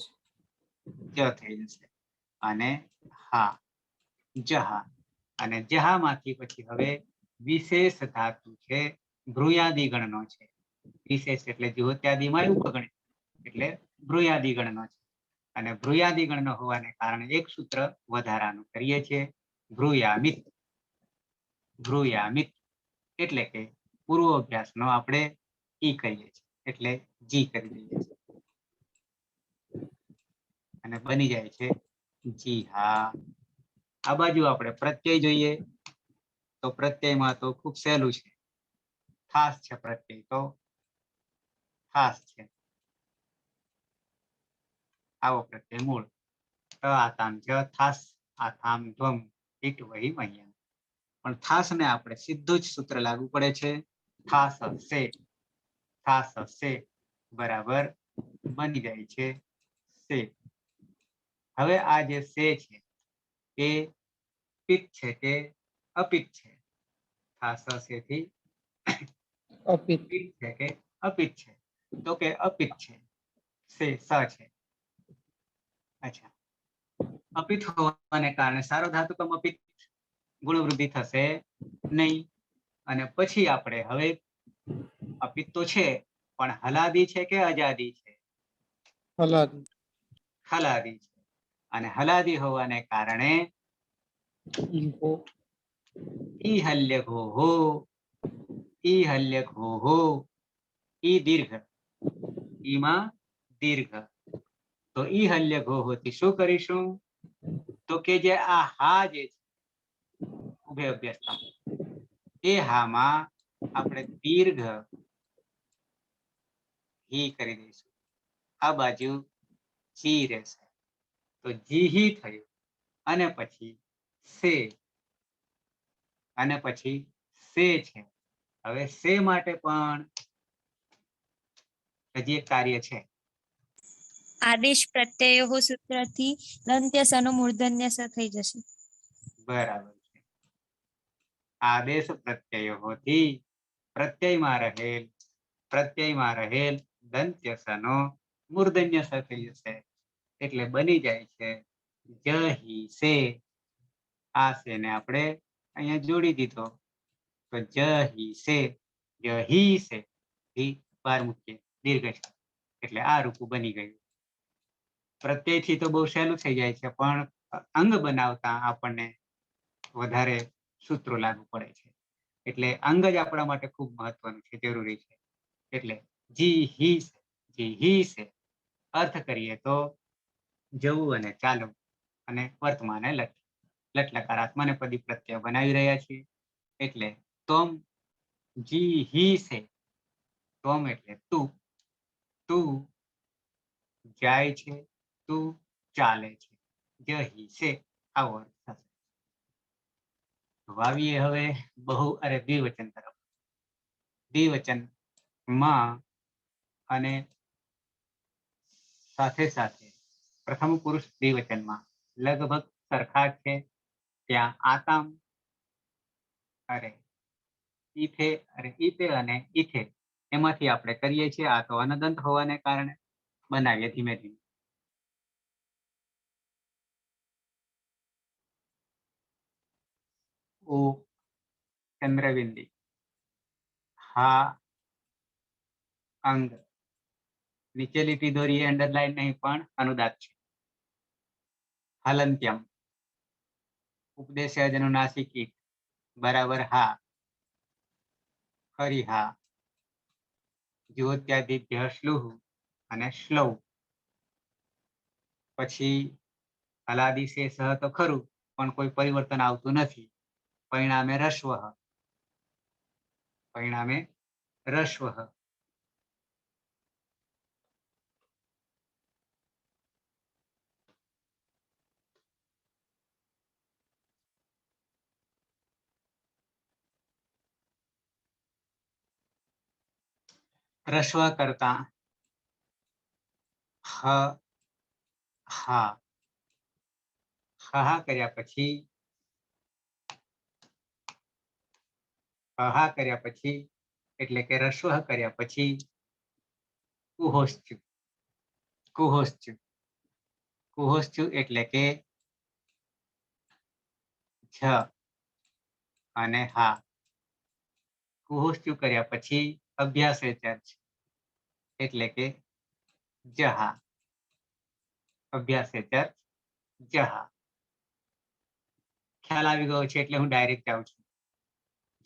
જ થઈ જશે. અને હા, જહા. અને જહામાંથી પછી હવે વિશેષ ધાતુ છે, ભ્રુયાદિ ગણનો છે. વિશેષ એટલે જ્યોત્યાદિમાં ઉપગણ, એટલે ભ્રુયાદિ ગણનો છે. અને ભ્રુયાદિ ગણનો હોવાને કારણે એક સૂત્ર વધારાનું કરીએ છીએ, ભ્રુયામિત. ભ્રુયામિત એટલે કે પૂર્વોભ્યાસનો આપણે ઈ કહીએ છીએ, એટલે જી કરી દઈએ છીએ અને બની જાય છે જી હા. આ બાજુ આપણે પ્રત્યય જોઈએ, તો પ્રત્યયમાં તો ખૂબ સહેલું છે, ખાસ છે. પ્રત્યય તો ખાસ છે. આવો પ્રત્યય મૂળ આતામ જ થાસ આથામ ધ્વમ ઇટ વહી મહ્યમ. પણ થાસ ને આપણે સીધું જ સૂત્ર લાગુ પડે છે, થાસ સે. થાસ સે બરાબર બની જાય છે સે. હવે આ જે સે છે એ પિત્ત છે કે અપિત્ત છે? થાસ સે થી પિત્ત છે કે અપિત્ત છે? તો કે અપિત્ત છે. સે સ છે. અચ્છા, અપિત્ત હોવાને કારણે સારો ધાતુકમ અપિત્ત, ગુણ વૃદ્ધિ થશે નહીં. અને પછી આપણે હવે અપિત્ત તો છે, પણ હલાદી છે કે અજાદી છે? હલાદી. હલાદી છે. અને હલાદી હોવાને કારણે ઈ હલ્ય ઘો હો, ઈ હલ્ય ઘો હો, ઈ દીર્ઘ, ઈમાં દીર્ઘ. તો ઈ હલ્ય ઘો હોથી શું કરીશું? તો કે જે આ હા જે છે ઉભય અભ્યાસમાં, એ હામાં આપણે દીર્ઘ હી કરી દઈશું. આ બાજુ જી રહેશે, તો જીહી થયું. અને પછી સે, અને પછી સે છે. હવે સે માટે પણ હજી એક કાર્ય છે. આદેશ પ્રત્યયો સૂત્રથી દંત્ય સનો મૂર્ધન્ય સ થઈ જશે. બરાબર છે. આદેશ પ્રત્યયોથી પ્રત્યયમાં રહેલ દંત્ય સનો મૂર્ધન્ય સ થઈ જશે. એટલે બની જાય છે જ હી સે. આ સે ને આપણે અહીંયા જોડી દીધો, તો જ હી સે, જ હી સે, હી બાર મૂકીએ દીર્ઘ છે, એટલે આ રૂપું બની ગયું. પ્રત્યયથી તો બહુ સહેલું થઈ જાય છે, પણ અંગ બનાવતા આપણને વધારે સૂત્રો લાગુ પડે છે. એટલે અંગ જ આપણા માટે ખૂબ મહત્વનું છે, જરૂરી છે. એટલે જી હી સે અર્થ કરીએ તો જવું અને ચાલવું, અને વર્તમાને લટલકારાત્મનેપદી પ્રત્યય બનાવી રહ્યા છીએ. એટલે તોમ જી હી સે, તોમ એટલે તું, તું જાય છે, તું ચાલે છે. જ હી સે આવો અર્થ થશે. વાવીએ હવે દ્વિવચન તરફ. દ્વિવચનમાં અને સાથે સાથે પ્રથમ પુરુષ દ્વિવચનમાં લગભગ સરખા જ છે. ત્યાં આતામ ઈથે અને ઈથે એમાંથી આપણે કરીએ છીએ. આ તો અનદંત હોવાને કારણે બનાવીએ ધીમે ધીમે. ઓ ચંદ્રબિંદી, હા અંગ. નીચે લીટી દોરીએ, અંડરલાઈન નહીં પણ અનુદાત છે. હલંત્યમ ઉપદેશ અનુનાસિક ઈટ બરાબર હા. ખરી હા. જ્યોત્યાદિભ્ય શ્લુહ અને શ્લૌ. પછી હલાદી શેષ તો ખરું, પણ કોઈ પરિવર્તન આવતું નથી. પરિણામે રસ્વ, પરિણામે રસ્વ. રસ્વ કરતા હ હા હા કર્યા પછી હા કર્યા પછી એટલે કે રસ્વ કર્યા પછી કુહોશ્ચુ કુહોશ્ચુ કુહોશ્ચુ એટલે કે છ અને હા કુહોશ્ચુ કર્યા પછી અભ્યાસ ચર્ચ એટલે કે જહા અભ્યાસ ચર્ચ જહા ખ્યાલ આવી ગયો છે એટલે હું ડાયરેક્ટ જાઉં છું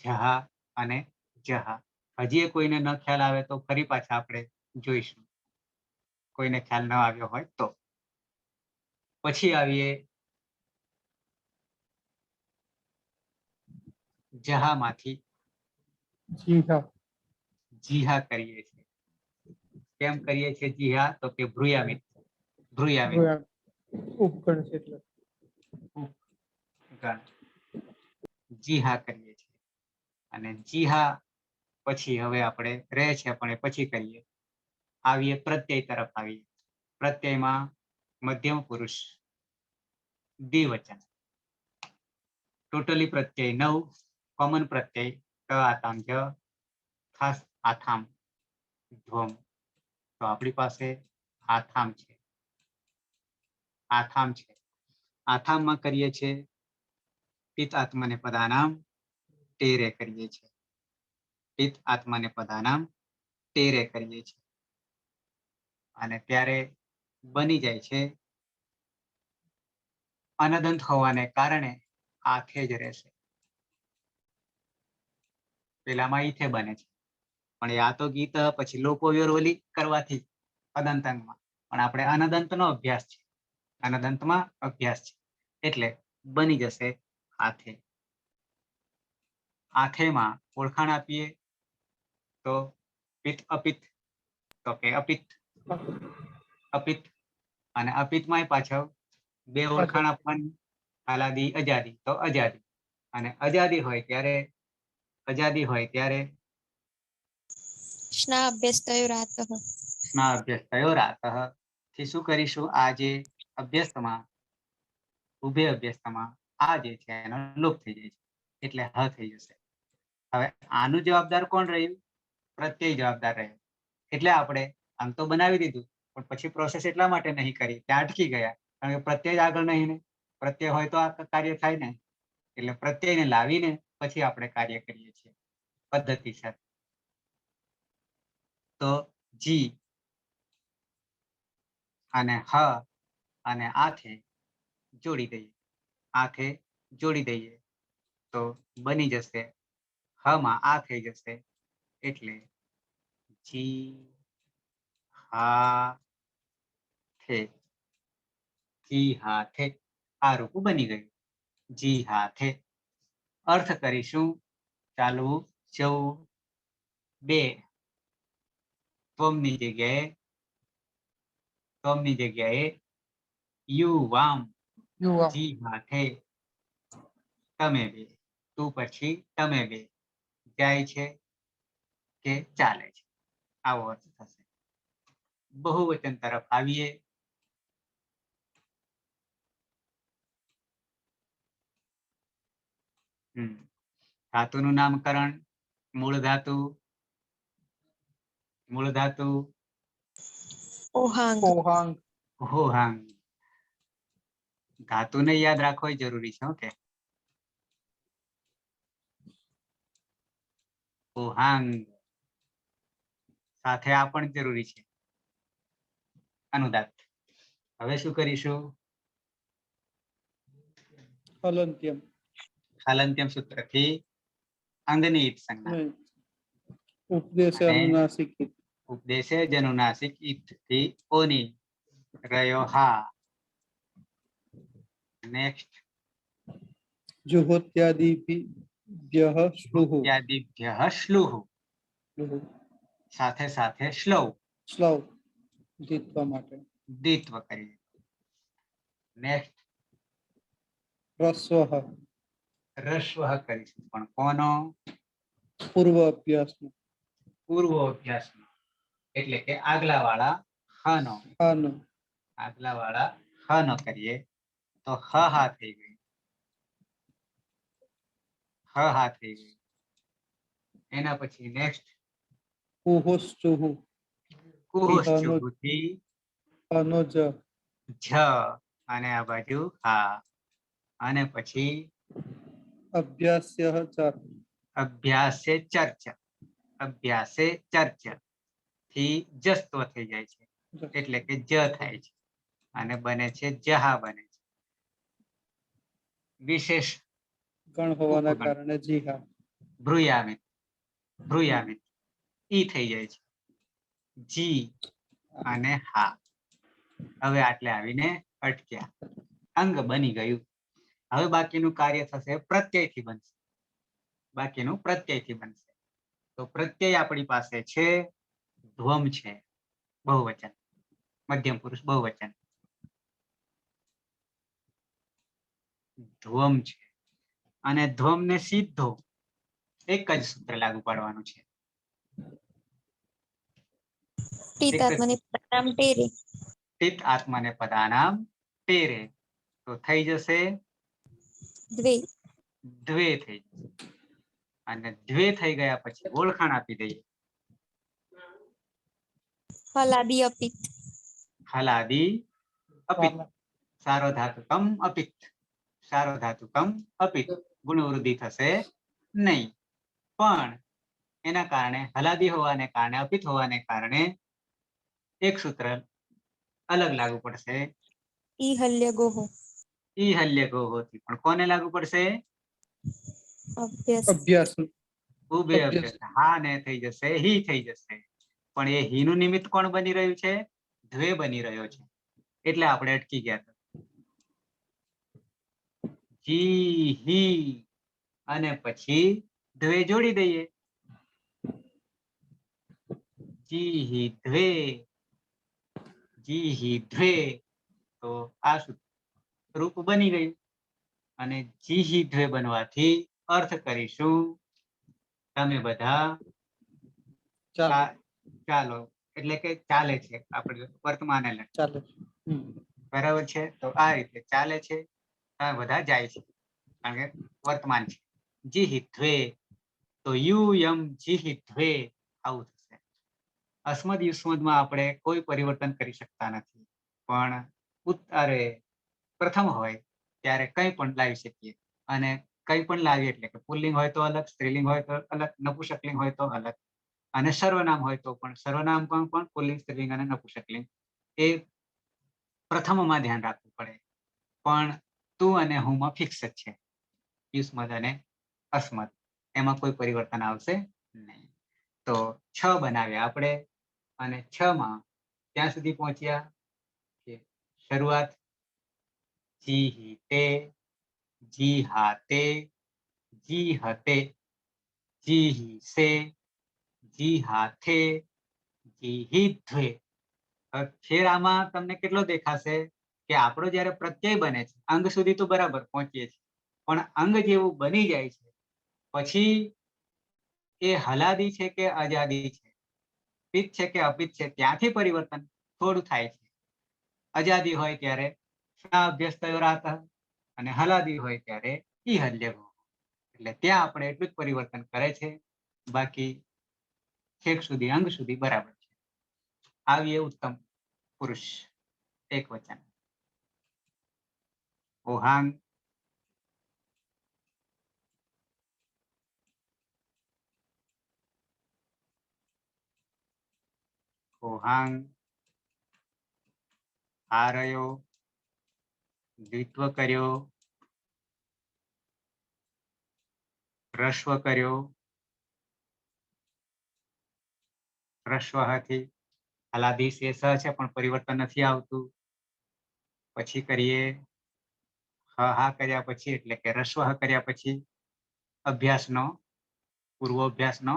જહા અને જહા હજી કોઈને ન ખ્યાલ આવે તો ફરી પાછા આપણે જોઈશું કોઈને ખ્યાલ ન આવ્યો હોય તો પછી આવીએ જહા માંથી જીહા જીહા કરીએ છીએ કેમ કરીએ છીએ જીહા તો કે ભ્રુયામિત ભ્રુયામિત ઉપગણ છે એટલે ગણ જીહા કરીએ છીએ અને જીહા પછી હવે આપણે રહે છે પણ એ પછી કરીએ આવીએ પ્રત્યય તરફ આવીએ પ્રત્યયમાં મધ્યમ પુરુષ દ્વિવચન ટોટલી પ્રત્યય 9 કોમન પ્રત્યય ત આતામ જ ખાસ આથામ ધ્વમ તો આપણી પાસે આથામ છે આથામ છે આથામમાં કરીએ છીએ પિત આત્મને પદાનામ ટેરે કરીએ છીએ પિત આત્મને પદાનામ ટેરે કરીએ છીએ અને ત્યારે બની જાય છે અનદંત હોવાને કારણે આથે જ રહેશે પેલામાં ઈથે બને છે પણ આ તો ગીત પછી લોકો વિરોલી કરવાથી અદંતંગમાં પણ આપણે અનદંતનો અભ્યાસ છે અનદંતમાં અભ્યાસ છે એટલે બની જશે આથે આથેમાં ઓળખાણ આપીએ તો પિત અપિત તો કે અપિત અપિત અને અપિતમાં પાછળ બે ઓળખાણ આપવાની આલાદી અજાદી તો અજાદી અને અજાદી હોય ત્યારે સ્ના અભ્યાસ થયો રાત સ્ના અભ્યાસ થયો રાત થી શું કરીશું આ જે અભ્યાસમાં ઉભે અભ્યાસમાં આ જે છે એનો લોપ થઈ જાય છે એટલે હ થઈ જશે હવે આનું જવાબદાર કોણ રહ્યું પ્રત્યય જવાબદાર રહ્યું એટલે આપણે આમ તો બનાવી દીધું પણ પછી પ્રોસેસ એટલા માટે નહીં કરી ત્યાં અટકી ગયા કારણ કે પ્રત્યય જ આગળ નહીં ને પ્રત્યય હોય તો આ કાર્ય થાય ને એટલે પ્રત્યયને લાવીને પછી આપણે કાર્ય કરીએ છીએ પદ્ધતિસર તો જી અને હ અને આથે જોડી દઈએ તો બની જશે હ માં આ થઈ જશે એટલે જી હા થે જી હાથે આ રૂપ બની ગયું જી હાથે અર્થ કરીશું ચાલવું જવું બે ત્વમની જગ્યાએ યુવામ યુવા જી હાથે તમે બે તું પછી તમે બે જાય છે કે ચાલે છે આવો અર્થ થશે બહુવચન તરફ આવીએ ધાતુનું નામકરણ મૂળ ધાતુ ઓહાંગ ઓહાંગ હોહાંગ ધાતુને યાદ રાખવો જરૂરી છે ઓકે ઓહાંગ સાથે આ પણ જરૂરી છે અનુદાત હવે શું કરીશું હલંત્યમ હલંત્યમ સૂત્રથી અંગની સંજ્ઞા ઉપદેશે અને અનુનાસિક ઉપદેશે જનુનાસિક થી ઓની રહ્યો હા નેક્સ્ટ જુહોત્યાદિભ્યઃ શ્લુઃ ઇત્યાદિભ્યઃ શ્લુઃ સાથે સાથે શ્લૌ શ્લવ જીતવા માટે દ્વિત્વ કરીએ નેક્સ્ટ રસ્વઃ રસ્વ કરીશું પણ કોનો પૂર્વ અભ્યાસનો પૂર્વ અભ્યાસનો એટલે કે આગલા વાળા હ નો હાનો આગલા વાળા હ નો કરીએ તો હા થઈ ગઈ હા થઈ ગઈ. એના પછી નેક્સ્ટ કુહોશ્ચુહુ કુહોશ્ચુથી હાનો જ જ અને આ બાજુ હા અને પછી અભ્યાસ્ય ચાર અભ્યાસે ચર્ચા અભ્યાસે ચર્ચા થી જસ્ત્વ થઈ જાય છે એટલે કે જ થાય છે અને બને છે જહા બને છે. વિશેષ ગણ હોવાના ઉપગણ કારણે જી હા ભ્રુયામિત ભ્રુયામિત ઈ થઈ જાય છે જી અને હા. હવે આટલે આવીને અટક્યા અંગ બની ગયું. હવે બાકીનું કાર્ય થશે પ્રત્યયથી બનશે બાકીનું પ્રત્યયથી બનશે. તો પ્રત્યય આપણી પાસે છે ધ્વમ છે બહુવચન મધ્યમ પુરુષ બહુવચન ધ્વમ છે અને ધ્વમ ને સીધો એક જ સૂત્ર લાગુ પાડવાનું છે. ટીતાત્મને પ્રણામ ટેરે તિત આત્માને પદાનામ તેરે તો થઈ જશે દ્વે દ્વે થઈ જશે અને દ્વે થઈ ગયા પછી ઓળખાણ આપી દઈએ. હલાદી અપિત હલાદી અપિત સારો ધાતુ કમ અપિત સારો ધાતુ કમ અપિત ગુણવૃદ્ધિ થશે નહીં પણ એના કારણે હલાદી હોવાને કારણે અપિત હોવાને કારણે એક સૂત્ર અલગ લાગુ પડશે. ઈ હલ્ય ગોહો ઈ હલ્ય ગોહોથી પણ કોને લાગુ પડશે અભ્યાસ અભ્યાસ ઉભે અભ્યાસ હા ને થઈ જશે હી થઈ જશે પણ એ હી નું નિમિત્ત કોણ બની રહ્યું છે દ્વે બની રહ્યો છે એટલે આપણે અટકી ગયા હતા. જી હી અને પછી દ્વે જોડી દઈએ જી હી દ્વે જી હી દ્વે તો આ રૂપ બની ગયું અને જી હી દ્વે બનવાથી અર્થ કરીશું તમે બધા ચાલો ચાલો એટલે કે ચાલે છે આપણે વર્તમાને લખીએ ચાલે બરાબર છે. તો આ રીતે ચાલે છે તમે બધા જાય છે કારણ કે વર્તમાન છે. જી દ્વે તો યુ યમ જી દ્વે આવું થશે. અસ્મદ યુસ્મદમાં આપણે કોઈ પરિવર્તન કરી શકતા નથી પણ અરે પ્રથમ હોય ત્યારે કંઈ પણ લાવી શકીએ અને કંઈ પણ લાવીએ એટલે કે પુલ્લિંગ હોય તો અલગ સ્ત્રીલિંગ હોય તો અલગ નપુંસકલિંગ હોય તો અલગ અને સર્વનામ હોય તો પણ સર્વનામ પણ પુલ્લિંગ સ્ત્રીલિંગ અને નપુંસકલિંગ એ પ્રથમમાં ધ્યાન રાખવું પડે પણ તું અને હુંમાં ફિક્સ જ છે યુસ્મદ અને અસ્મદ એમાં કોઈ પરિવર્તન આવશે નહીં. તો 6 બનાવ્યા આપણે અને 6 માં ત્યાં સુધી પહોંચ્યા કે શરૂઆત જી હી તે જી હા તે જી હતે જી હી સે જી હા થે જી હી ધ્વે. ફેર આમાં તમને કેટલો દેખાશે કે આપણો જ્યારે પ્રત્યય બને છે અંગ સુધી તો બરાબર પહોંચીએ છીએ પણ અંગ જેવું બની જાય છે પછી એ હલાદી છે કે આજાદી છે પિત છે કે અપિત છે ત્યાંથી પરિવર્તન થોડું થાય છે. આજાદી હોય ત્યારે અભ્યાસ થયો રાત અને હલાદી હોય ત્યારે ઈ હલ્ય એટલે ત્યાં આપણે એટલું જ પરિવર્તન કરે છે બાકી છેક સુધી અંગ સુધી બરાબર છે. આવીએ ઉત્તમ પુરુષ એક વચન ઓહાંગ ઓહાંગ હારયો દ્વિત્વ કર્યો રસ્વ કર્યો રસ્વથી હલાદી શેષ છે પણ પરિવર્તન નથી આવતું. પછી કરીએ હા કર્યા પછી એટલે કે રસ્વ કર્યા પછી અભ્યાસનો પૂર્વોભ્યાસનો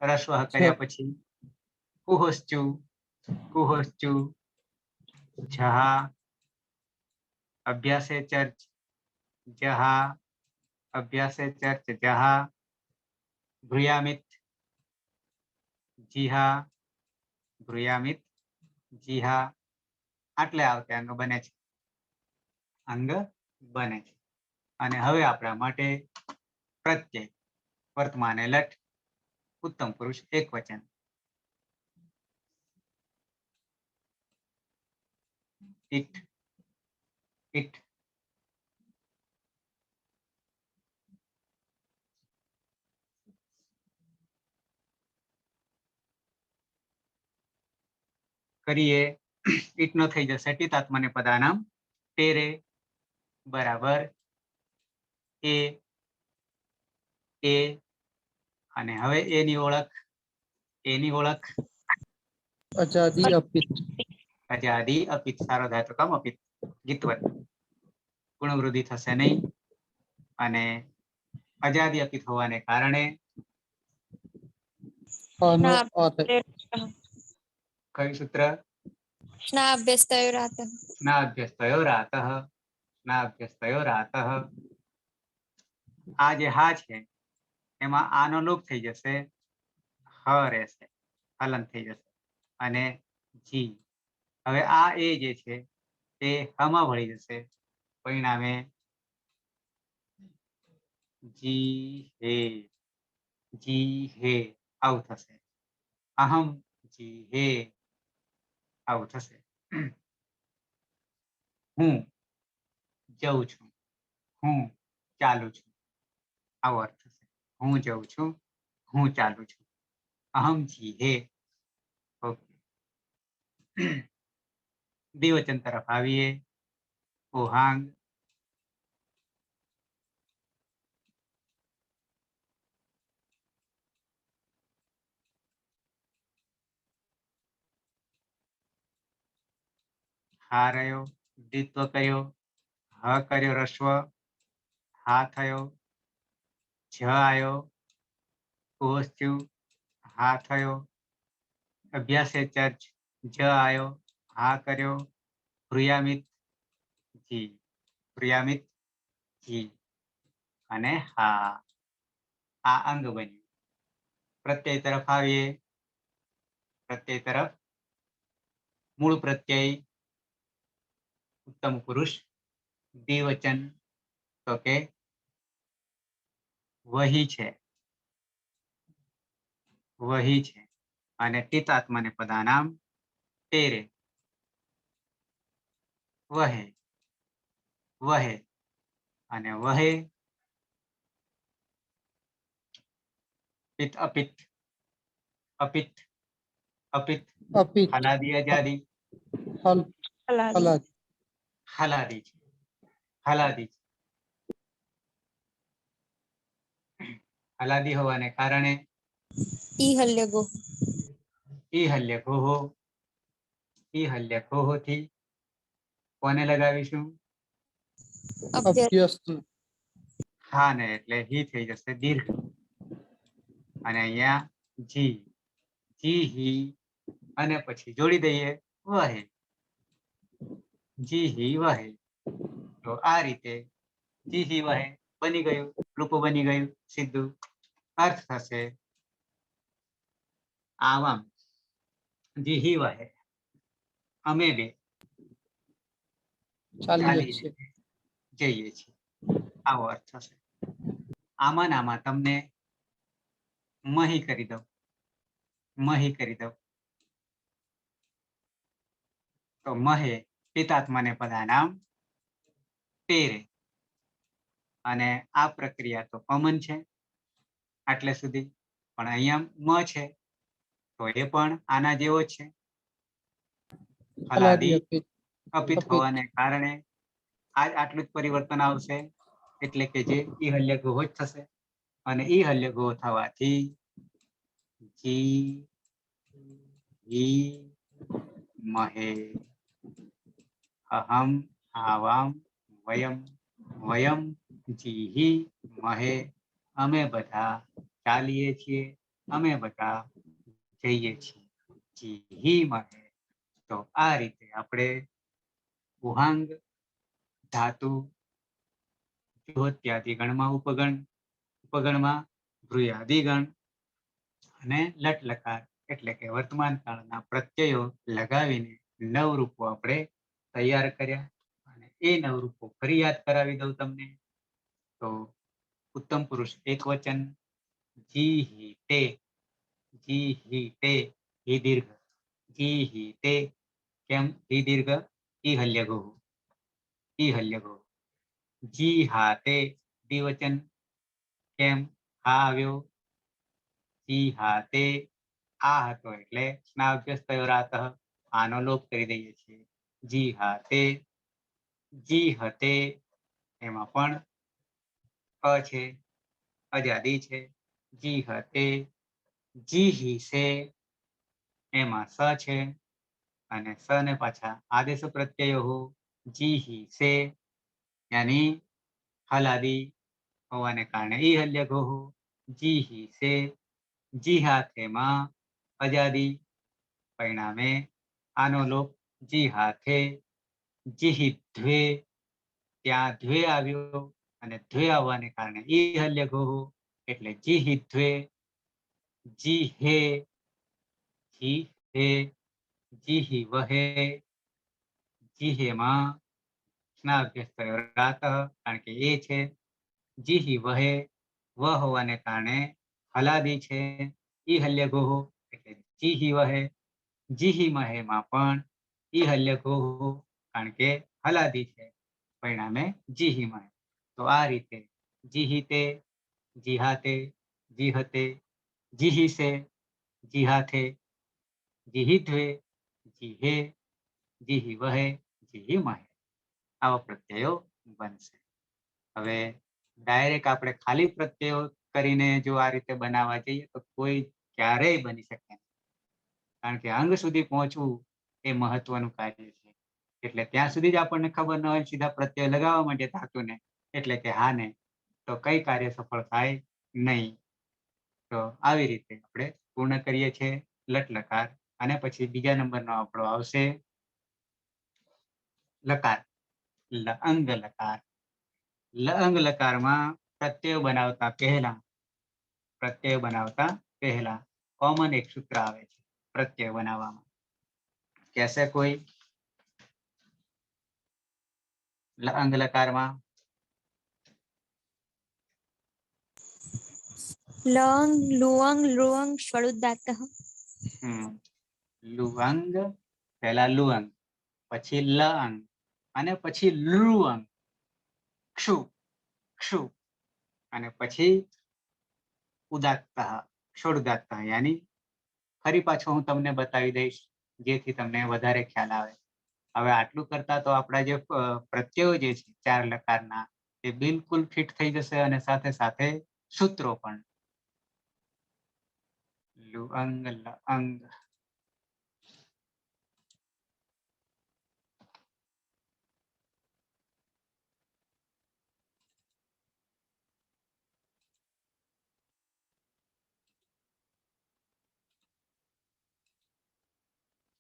રસ્વ કર્યા પછી કુહોશ્ચુ કુહોશ્ચુ જહા અભ્યાસે ચર્ચ જહા અભ્યાસે ચર્ચ જહા ભ્રુયામિત જી હા ભ્રુયામિત જી હા આટલે આવતે અંગ બને છે અંગ બને છે અને હવે આપણા માટે પ્રત્યય વર્તમાને લટ ઉત્તમ પુરુષ એક વચન ઇટ ઇટ કરીએ ઇટ નો થઈ જશે ટીતાત્મને પદાનામ તેરે બરાબર એ અને હવે એની ઓળખ અજાદી અપિત અજાદી અપિત સારો ધાતુકમ અપિત ગીતવત ગુણવૃદ્ધિ થશે નહીં અને અજાદી અપિત હોવાને કારણે અનો અથ કયું સૂત્ર સ્નાભ્યસ્તયોરાતઃ સ્નાભ્યસ્તયો રાતઃ સ્નાભ્યસ્તયો રાતઃ આ જે હા છે એમાં આનો લોપ થઈ જશે હ રહેશે હલન થઈ જશે અને જી હવે આ એ જે છે તે હમાં ભળી જશે પરિણામે જી હે આવું થશે અહમ જી હે આવું થશે હું જઉં છું હું ચાલુ છું આવો અર્થ થશે હું જઉં છું હું ચાલુ છું અહમ જી હે ઓકે દ્વિવચન તરફ આવીએ ઓહાંગ હા રહ્યો દ્વિત્વ કર્યો હ કર્યો રસ્વ હા થયો જ આયો કોષ થયું હા થયો અભ્યાસે ચર્ચ જ આયો હા કર્યો પ્રિયામિત જી અને હા આ અંગ બન્યું પ્રત્યય તરફ આવીએ પ્રત્યય તરફ મૂળ પ્રત્યય ઉત્તમ પુરુષ દ્વિવચન તો કે વહી છે અને તિતાત્મને પદાનામ તેરે વહે અને વહે પિત અપિત અપિત હલાદી આજાદી હલ હલાદી હલાદ હલાદી હોવાને કારણે ઈ હલ્યગો ઈ હલ્ય ખોહો થી કોને લગાવીશું અભ્યસ્ત હા ને એટલે હી થઈ જશે દીર્ઘ અને અહીંયા જી હી અને પછી જોડી દઈએ વહે જી હી વહે તો આ રીતે જી હી વહે બની ગયું રૂપ બની ગયું સીધું અર્થ થશે આવામ જી હી વહે અમે બે ચાલીએ છીએ જઈએ છીએ આવો અર્થ થશે આમાં તમને મહી કરી દઉં તો મહે પિતાત્મને પદાનામ તેરે અને આ પ્રક્રિયા તો કોમન છે આટલે સુધી પણ અહીંયા મ છે તો એ પણ આના જેવો છે હલાદી હલાદી અપિત અપિત હોવાને કારણે આટલું જ પરિવર્તન આવશે એટલે કે જે ઈ હલ્ય ગોહ જ થશે અને ઈ હલ્ય ગોહ થવાથી જી હી મહે અહમ આવામ વયમ જીહી મહે અમે બધા ચાલીએ છીએ અમે બધા જઈએ છીએ જીહી મહે તો આ રીતે આપણે ઉહાંગ ધાતુ જ્યોત્યાદિ ગણમાં ઉપગણમાં ભ્રુયાદિ ગણ અને લટ લકાર એટલે કે વર્તમાન કાળના પ્રત્યયો લગાવીને નવ રૂપો આપણે તૈયાર કર્યા અને એ નવ રૂપો ફરી યાદ કરાવી દઉં તમને. તો ઉત્તમ પુરુષ એક વચન જી હી તે, જી હી તે, હી દીર્ઘ, જી હી તે. કેમ હી દીર્ઘ? ઈ હલ્યગો, ઈ હલ્યગો. જી હા તે દ્વિવચન, કેમ હા આવ્યો? જી હા તે, આ હતો એટલે સ્નાભ્યસ્તયોરાતઃ, આનો લોપ કરી દઈએ છીએ. જી હા તે, જી હતે, એમાં પણ અ છે, અજાદી છે. જી હતે, જી હી સે, એમાં સ છે અને સ ને પાછા આદેશ પ્રત્યયો જી હી સે, યાની હલાદી હોવાને કારણે ઈ હલ્યગો. જી હી સે, જી હાથેમાં અજાદી, પરિણામે આનો લોપ. જી હાથે, જી ધ્વે, ત્યાં ધ્વે આવ્યો અને ધ્વે આવવાને કારણે ઈ હલ્યગો એટલે જી ધ્વે. જી હે, જી હે, જી વહે, જી હેમાં સ્નાભ્યસ્તયોરાતઃ, કારણ કે એ છે. જી વહે, વ હોવાને કારણે હલાદી છે, ઈ હલ્યગો એટલે જી વહે. જી મહેમાં પણ ઈ હલ્યગો, કારણ કે હલાદી છે, પરિણામે જી મહે. તો આ રીતે જી તે, જી હાતે, જી હતે, જી સે, જી હાથે, જી ધ્વે, જી હે, જી વહે, જી મહે, આવા પ્રત્યયો બનશે. હવે ડાયરેક્ટ આપણે ખાલી પ્રત્યયો કરીને જો આ રીતે બનાવવા જઈએ તો કોઈ ક્યારેય બની શકે નહીં, કારણ કે અંગ સુધી પહોંચવું એ મહત્વનું કાર્ય છે. એટલે ત્યાં સુધી જ આપણને ખબર ન હોય, સીધા પ્રત્યય લગાવવા માંડે ધાતુને એટલે કે હા ને, તો કઈ કાર્ય સફળ થાય નહીં. તો આવી રીતે આપણે પૂર્ણ કરીએ છીએ લટ લકાર, અને પછી બીજા નંબરનો આપણો આવશે લકાર, લઅંગ લકાર. લઅંગ લકારમાં પ્રત્યય બનાવતા પહેલા કોમન એક સૂત્ર આવે છે પ્રત્યય બનાવવામાં. કહેશે કોઈ? લઅંગ લકારમાં લંગ, લુઅંગ, લુઅંગ, સ્વરુદાતઃ. લુઅંગ, પહેલા લુઅંગ, પછી લઅંગ અને પછી લુઅંગ, ક્ષુ, ક્ષુ, અને પછી ઉદાત્તઃ, ષોડદાત્તઃ. યાની ફરી પાછો હું તમને બતાવી દઈશ જેથી તમને વધારે ખ્યાલ આવે. હવે આટલું કરતા તો આપણા જે પ્રત્યયો જે છે 4 લકારના એ બિલકુલ ફિટ થઈ જશે, અને સાથે સાથે સૂત્રો પણ. લુઅંગ, લઅંગ,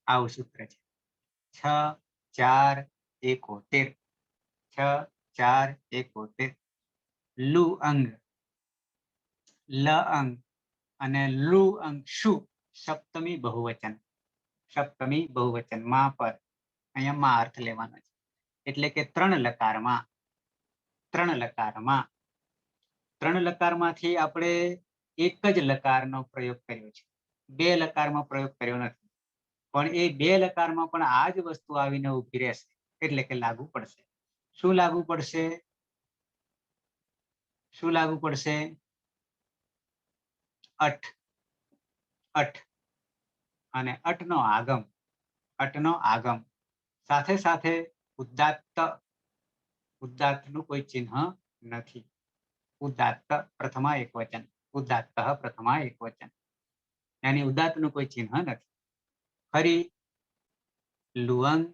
આવું સૂત્ર છે. 6, 4, 71. 6, 4, 71. લુઅંગ, લઅંગ અને લુઅંગ શુ સપ્તમી બહુવચન. સપ્તમી બહુવચન માં પર, અહીંયા માં અર્થ લેવાનો છે. એટલે કે 3 લકારમાં, 3 લકારમાં, 3 લકારમાંથી આપણે એક જ લકારનો પ્રયોગ કર્યો છે, 2 લકારમાં પ્રયોગ કર્યો નથી. પણ એ 2 લકારમાં પણ આ જ વસ્તુ આવીને ઉભી રહેશે, એટલે કે લાગુ પડશે. શું લાગુ પડશે? શું લાગુ પડશે? અઠ, અઠ, અને અટનો આગમ, અટનો આગમ, સાથે સાથે ઉદાત્ત, ઉદાત્તનું કોઈ ચિહ્ન નથી. ઉદાત્ત પ્રથમા એક વચન, ઉદાત્ત પ્રથમા એક વચન, यानी ઉદાત્તનું કોઈ ચિહ્ન નથી. ફરી લુઅંગ,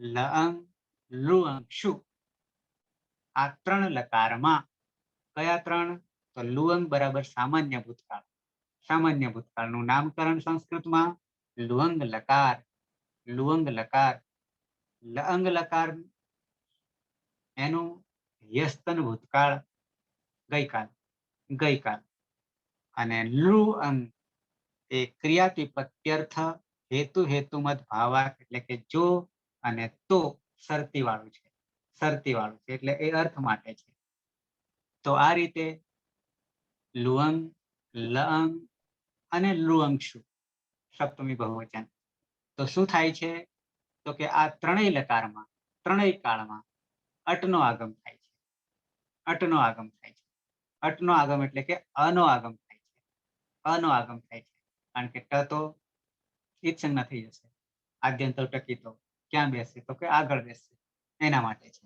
લઅંગ, લુઅંગ શુ, આ 3 લકારમાં કયા 3? તો લુઅંગ બરાબર સામાન્ય ભૂતકાળ. સામાન્ય ભૂતકાળનું નામકરણ સંસ્કૃતમાં લુઅંગ લકાર, લુઅંગ લકાર. લઅંગ લકાર એનું યસ્તન ભૂતકાળ ગઈકાલ, ગઈકાલ. અને લુઅંગ એ ક્રિયાતિપત્યર્થ હેતુ હેતુમત ભાવાર્થ એટલે કે જો અને તો શરતી વાળું છે. શરતી વાળું છે એટલે એ અર્થ માટે છે. તો આ રીતે લુઅંગ, લઅંગ અને લુઅંગશુ સપ્તમી બહુવચન. તો શું થાય છે? તો કે આ ત્રણેય લકારમાં ત્રણેય કાળમાં અટનો આગમ થાય છે. અટનો આગમ થાય છે. અટનો આગમ એટલે કે અનો આગમ થાય છે. અનો આગમ થાય છે. કારણ કે ટ તો ઈજ સંજ્ઞા થઈ જશે. આદ્યંત ટકી તો ક્યાં બેસશે? તો કે આગળ બેસશે. એના માટે છે.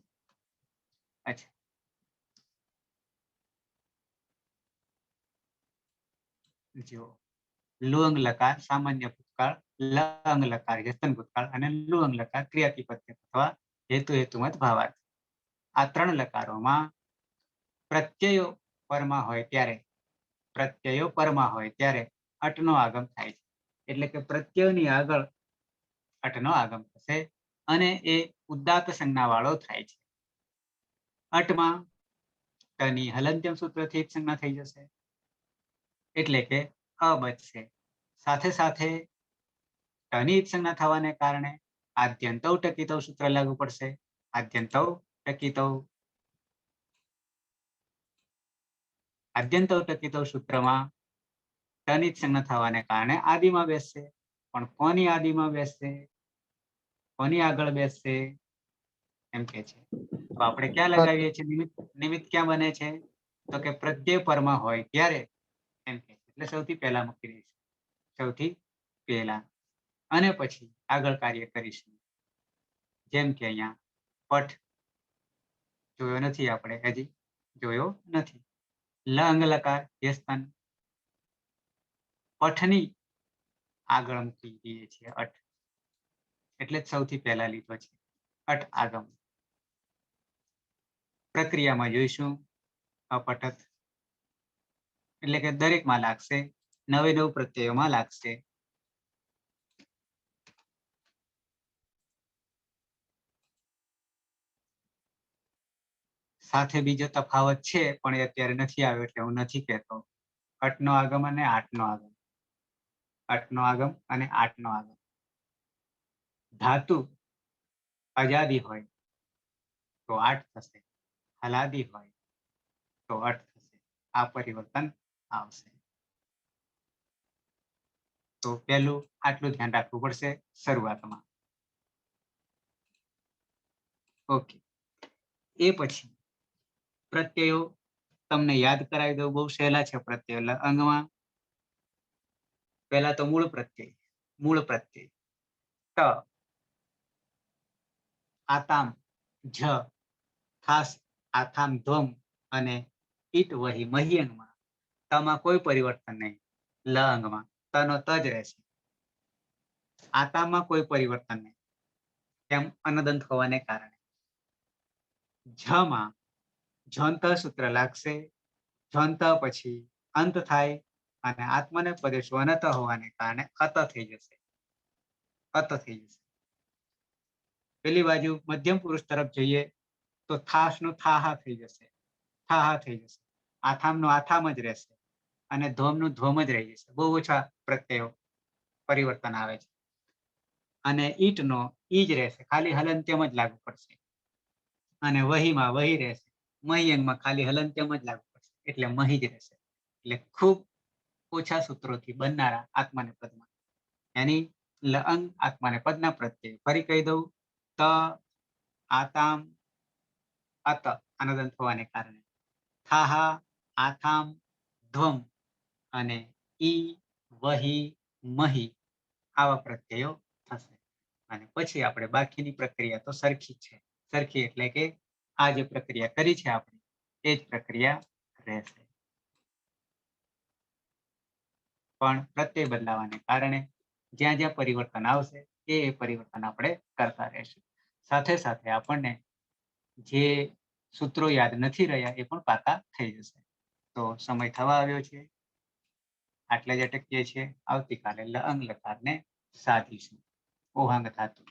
અચ્છા, જો લુઅંગ લકાર સામાન્ય ભૂતકાળ, લઅંગ લકાર યસ્તન ભૂતકાળ અને લુઅંગ લકાર ક્રિયાતિપત્ય અથવા હેતુ હેતુમત ભાવાર્થ. આ ત્રણ લકારોમાં પ્રત્યયો પરમાં હોય ત્યારે અટનો આગમ થાય છે. એટલે કે પ્રત્યયોની આગળ અટનો આગમ થશે અને એ ઉદાત્ત સંજ્ઞા વાળો થાય છે. અટમાં ટની હલંત્યમ સૂત્રથી એક સંજ્ઞા થઈ જશે એટલે કે અ બચશે. સાથે સાથે ટની સંજ્ઞા થવાને કારણે આદ્યંતૌ ટકિતૌ સૂત્ર લાગુ પડશે. આદ્યંતૌ ટકિતૌ સૂત્રમાં ટની સંજ્ઞા થવાને કારણે આદિમાં બેસશે. પણ કોની આદિમાં બેસશે? કોની આગળ બેસશે? એમ કે છે. તો આપણે ક્યાં લગાવીએ છીએ નિમિત્ત? નિમિત્ત ક્યાં બને છે? તો કે પ્રત્યય પરમાં હોય ત્યારે એમ કે છે. એટલે સૌથી પહેલા મૂકી દઈશું. સૌથી પહેલા અને પછી આગળ કાર્ય કરીશું. જેમ કે અહીંયા પઠ જોયો નથી, આપણે હજી જોયો નથી. લઅંગ લકાર યસ્તન પઠની આગળ મૂકી દઈએ છીએ અટ, એટલે જ સૌથી પહેલા લીધો છે અટ આગમ. પ્રક્રિયામાં જોઈશું અપઠત એટલે કે દરેકમાં લાગશે, નવે નવ પ્રત્યયોમાં લાગશે. સાથે બીજો તફાવત છે પણ એ અત્યારે નથી આવ્યો એટલે હું નથી કહેતો. અટનો આગમ અને આઠનો આગમ. અટનો આગમ અને આઠનો આગમ. ધાતુ અજાદી હોય તો આઠ થશે, હલાદી હોય તો અટ થશે. આ પરિવર્તન આવશે. તો પહેલું આટલું ધ્યાન રાખવું પડશે શરૂઆતમાં. ઓકે, એ પછી પ્રત્યયો તમને યાદ કરાવી દઉં, બહુ સહેલા છે પ્રત્યય. લઅંગમાં પહેલા તો મૂળ પ્રત્યય ત, આતામ જ, ખાસ આથામ ધ્વમ અને ઈટ વહી મહ્યંગમાં તમાં કોઈ પરિવર્તન નહીં. લઅંગમાં તનો ત જ રહેશે. આતામાં કોઈ પરિવર્તન નહીં, કેમ? અનદંત હોવાને કારણે. જમાં ઝંત સૂત્ર લાગશે. ઝંત પછી અંત થાય અને આત્મને પદે સ્વનત હોવાને કારણે અત થઈ જશે. અત થઈ જશે. પેલી બાજુ મધ્યમ પુરુષ તરફ જઈએ તો થાસનું થાહા થઈ જશે. થાહા થઈ જશે. આથામનું આથામ જ રહેશે અને ધ્વમનું ધ્વમ જ રહી જશે. બહુ ઓછા પ્રત્યયો પરિવર્તન આવે છે. અને ઈટનો ઈ જ રહેશે, ખાલી હલંત્યમ જ લાગુ પડશે. અને વહીમાં વહી રહેશે. મહ્યંગમાં ખાલી હલંત્યમ જ લાગુ પડશે એટલે મહી જ રહેશે. એટલે ખૂબ ઓછા સૂત્રોથી બનનારા આત્માને પદમાં એની લઅંગ આત્માને પદના પ્રત્યય ફરી કહી દઉં. ત, આતામ, અત અનદંત હોવાને કારણે થાહા, આથામ, ધ્વમ અને ઈ, વહી, મહી આવા પ્રત્યયો થશે. અને પછી આપણે બાકીની પ્રક્રિયા તો સરખી છે. સરખી એટલે કે આ જે પ્રક્રિયા કરી છે આપણે એ જ પ્રક્રિયા રહેશે. પણ પ્રત્યય બદલાવાને કારણે જ્યાં જ્યાં પરિવર્તન આવશે એ પરિવર્તન આપણે કરતા રહેશું. સાથે સાથે આપણને જે સૂત્રો યાદ નથી રહ્યા એ પણ પાકા થઈ જશે. તો સમય થવા આવ્યો છે, આટલે જ અટકીએ છીએ. આવતીકાલે લઅંગ લકારને સાધીશું. ઓહાંગ ધાતુ.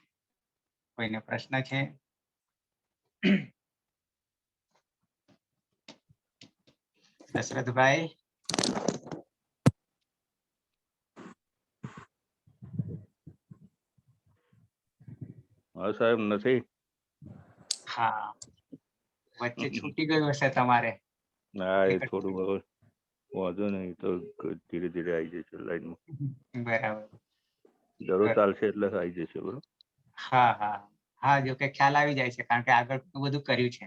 કોઈને પ્રશ્ન છે? દશરથભાઈ? હા સાહેબ નથી. હા વચ્ચે છૂટી ગયું હશે તમારે. હા એ થોડું હવે વાંધો નહીં તો ધીરે ધીરે આવી જશે લાઈનમાં. બરાબર. જરૂર ચાલશે એટલે આવી જશે બરોબર. હા હા હા જો કે ખ્યાલ આવી જાય છે કારણ કે આગળ ઘણું બધું કર્યું છે.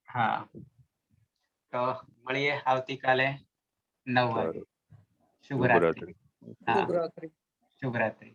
હા તો મળીએ આવતીકાલે 9 વાગે. સારું. શુભરાત્રિ. શુભરાત્રી. હા શુભરાત્રી. શુભરાત્રિ.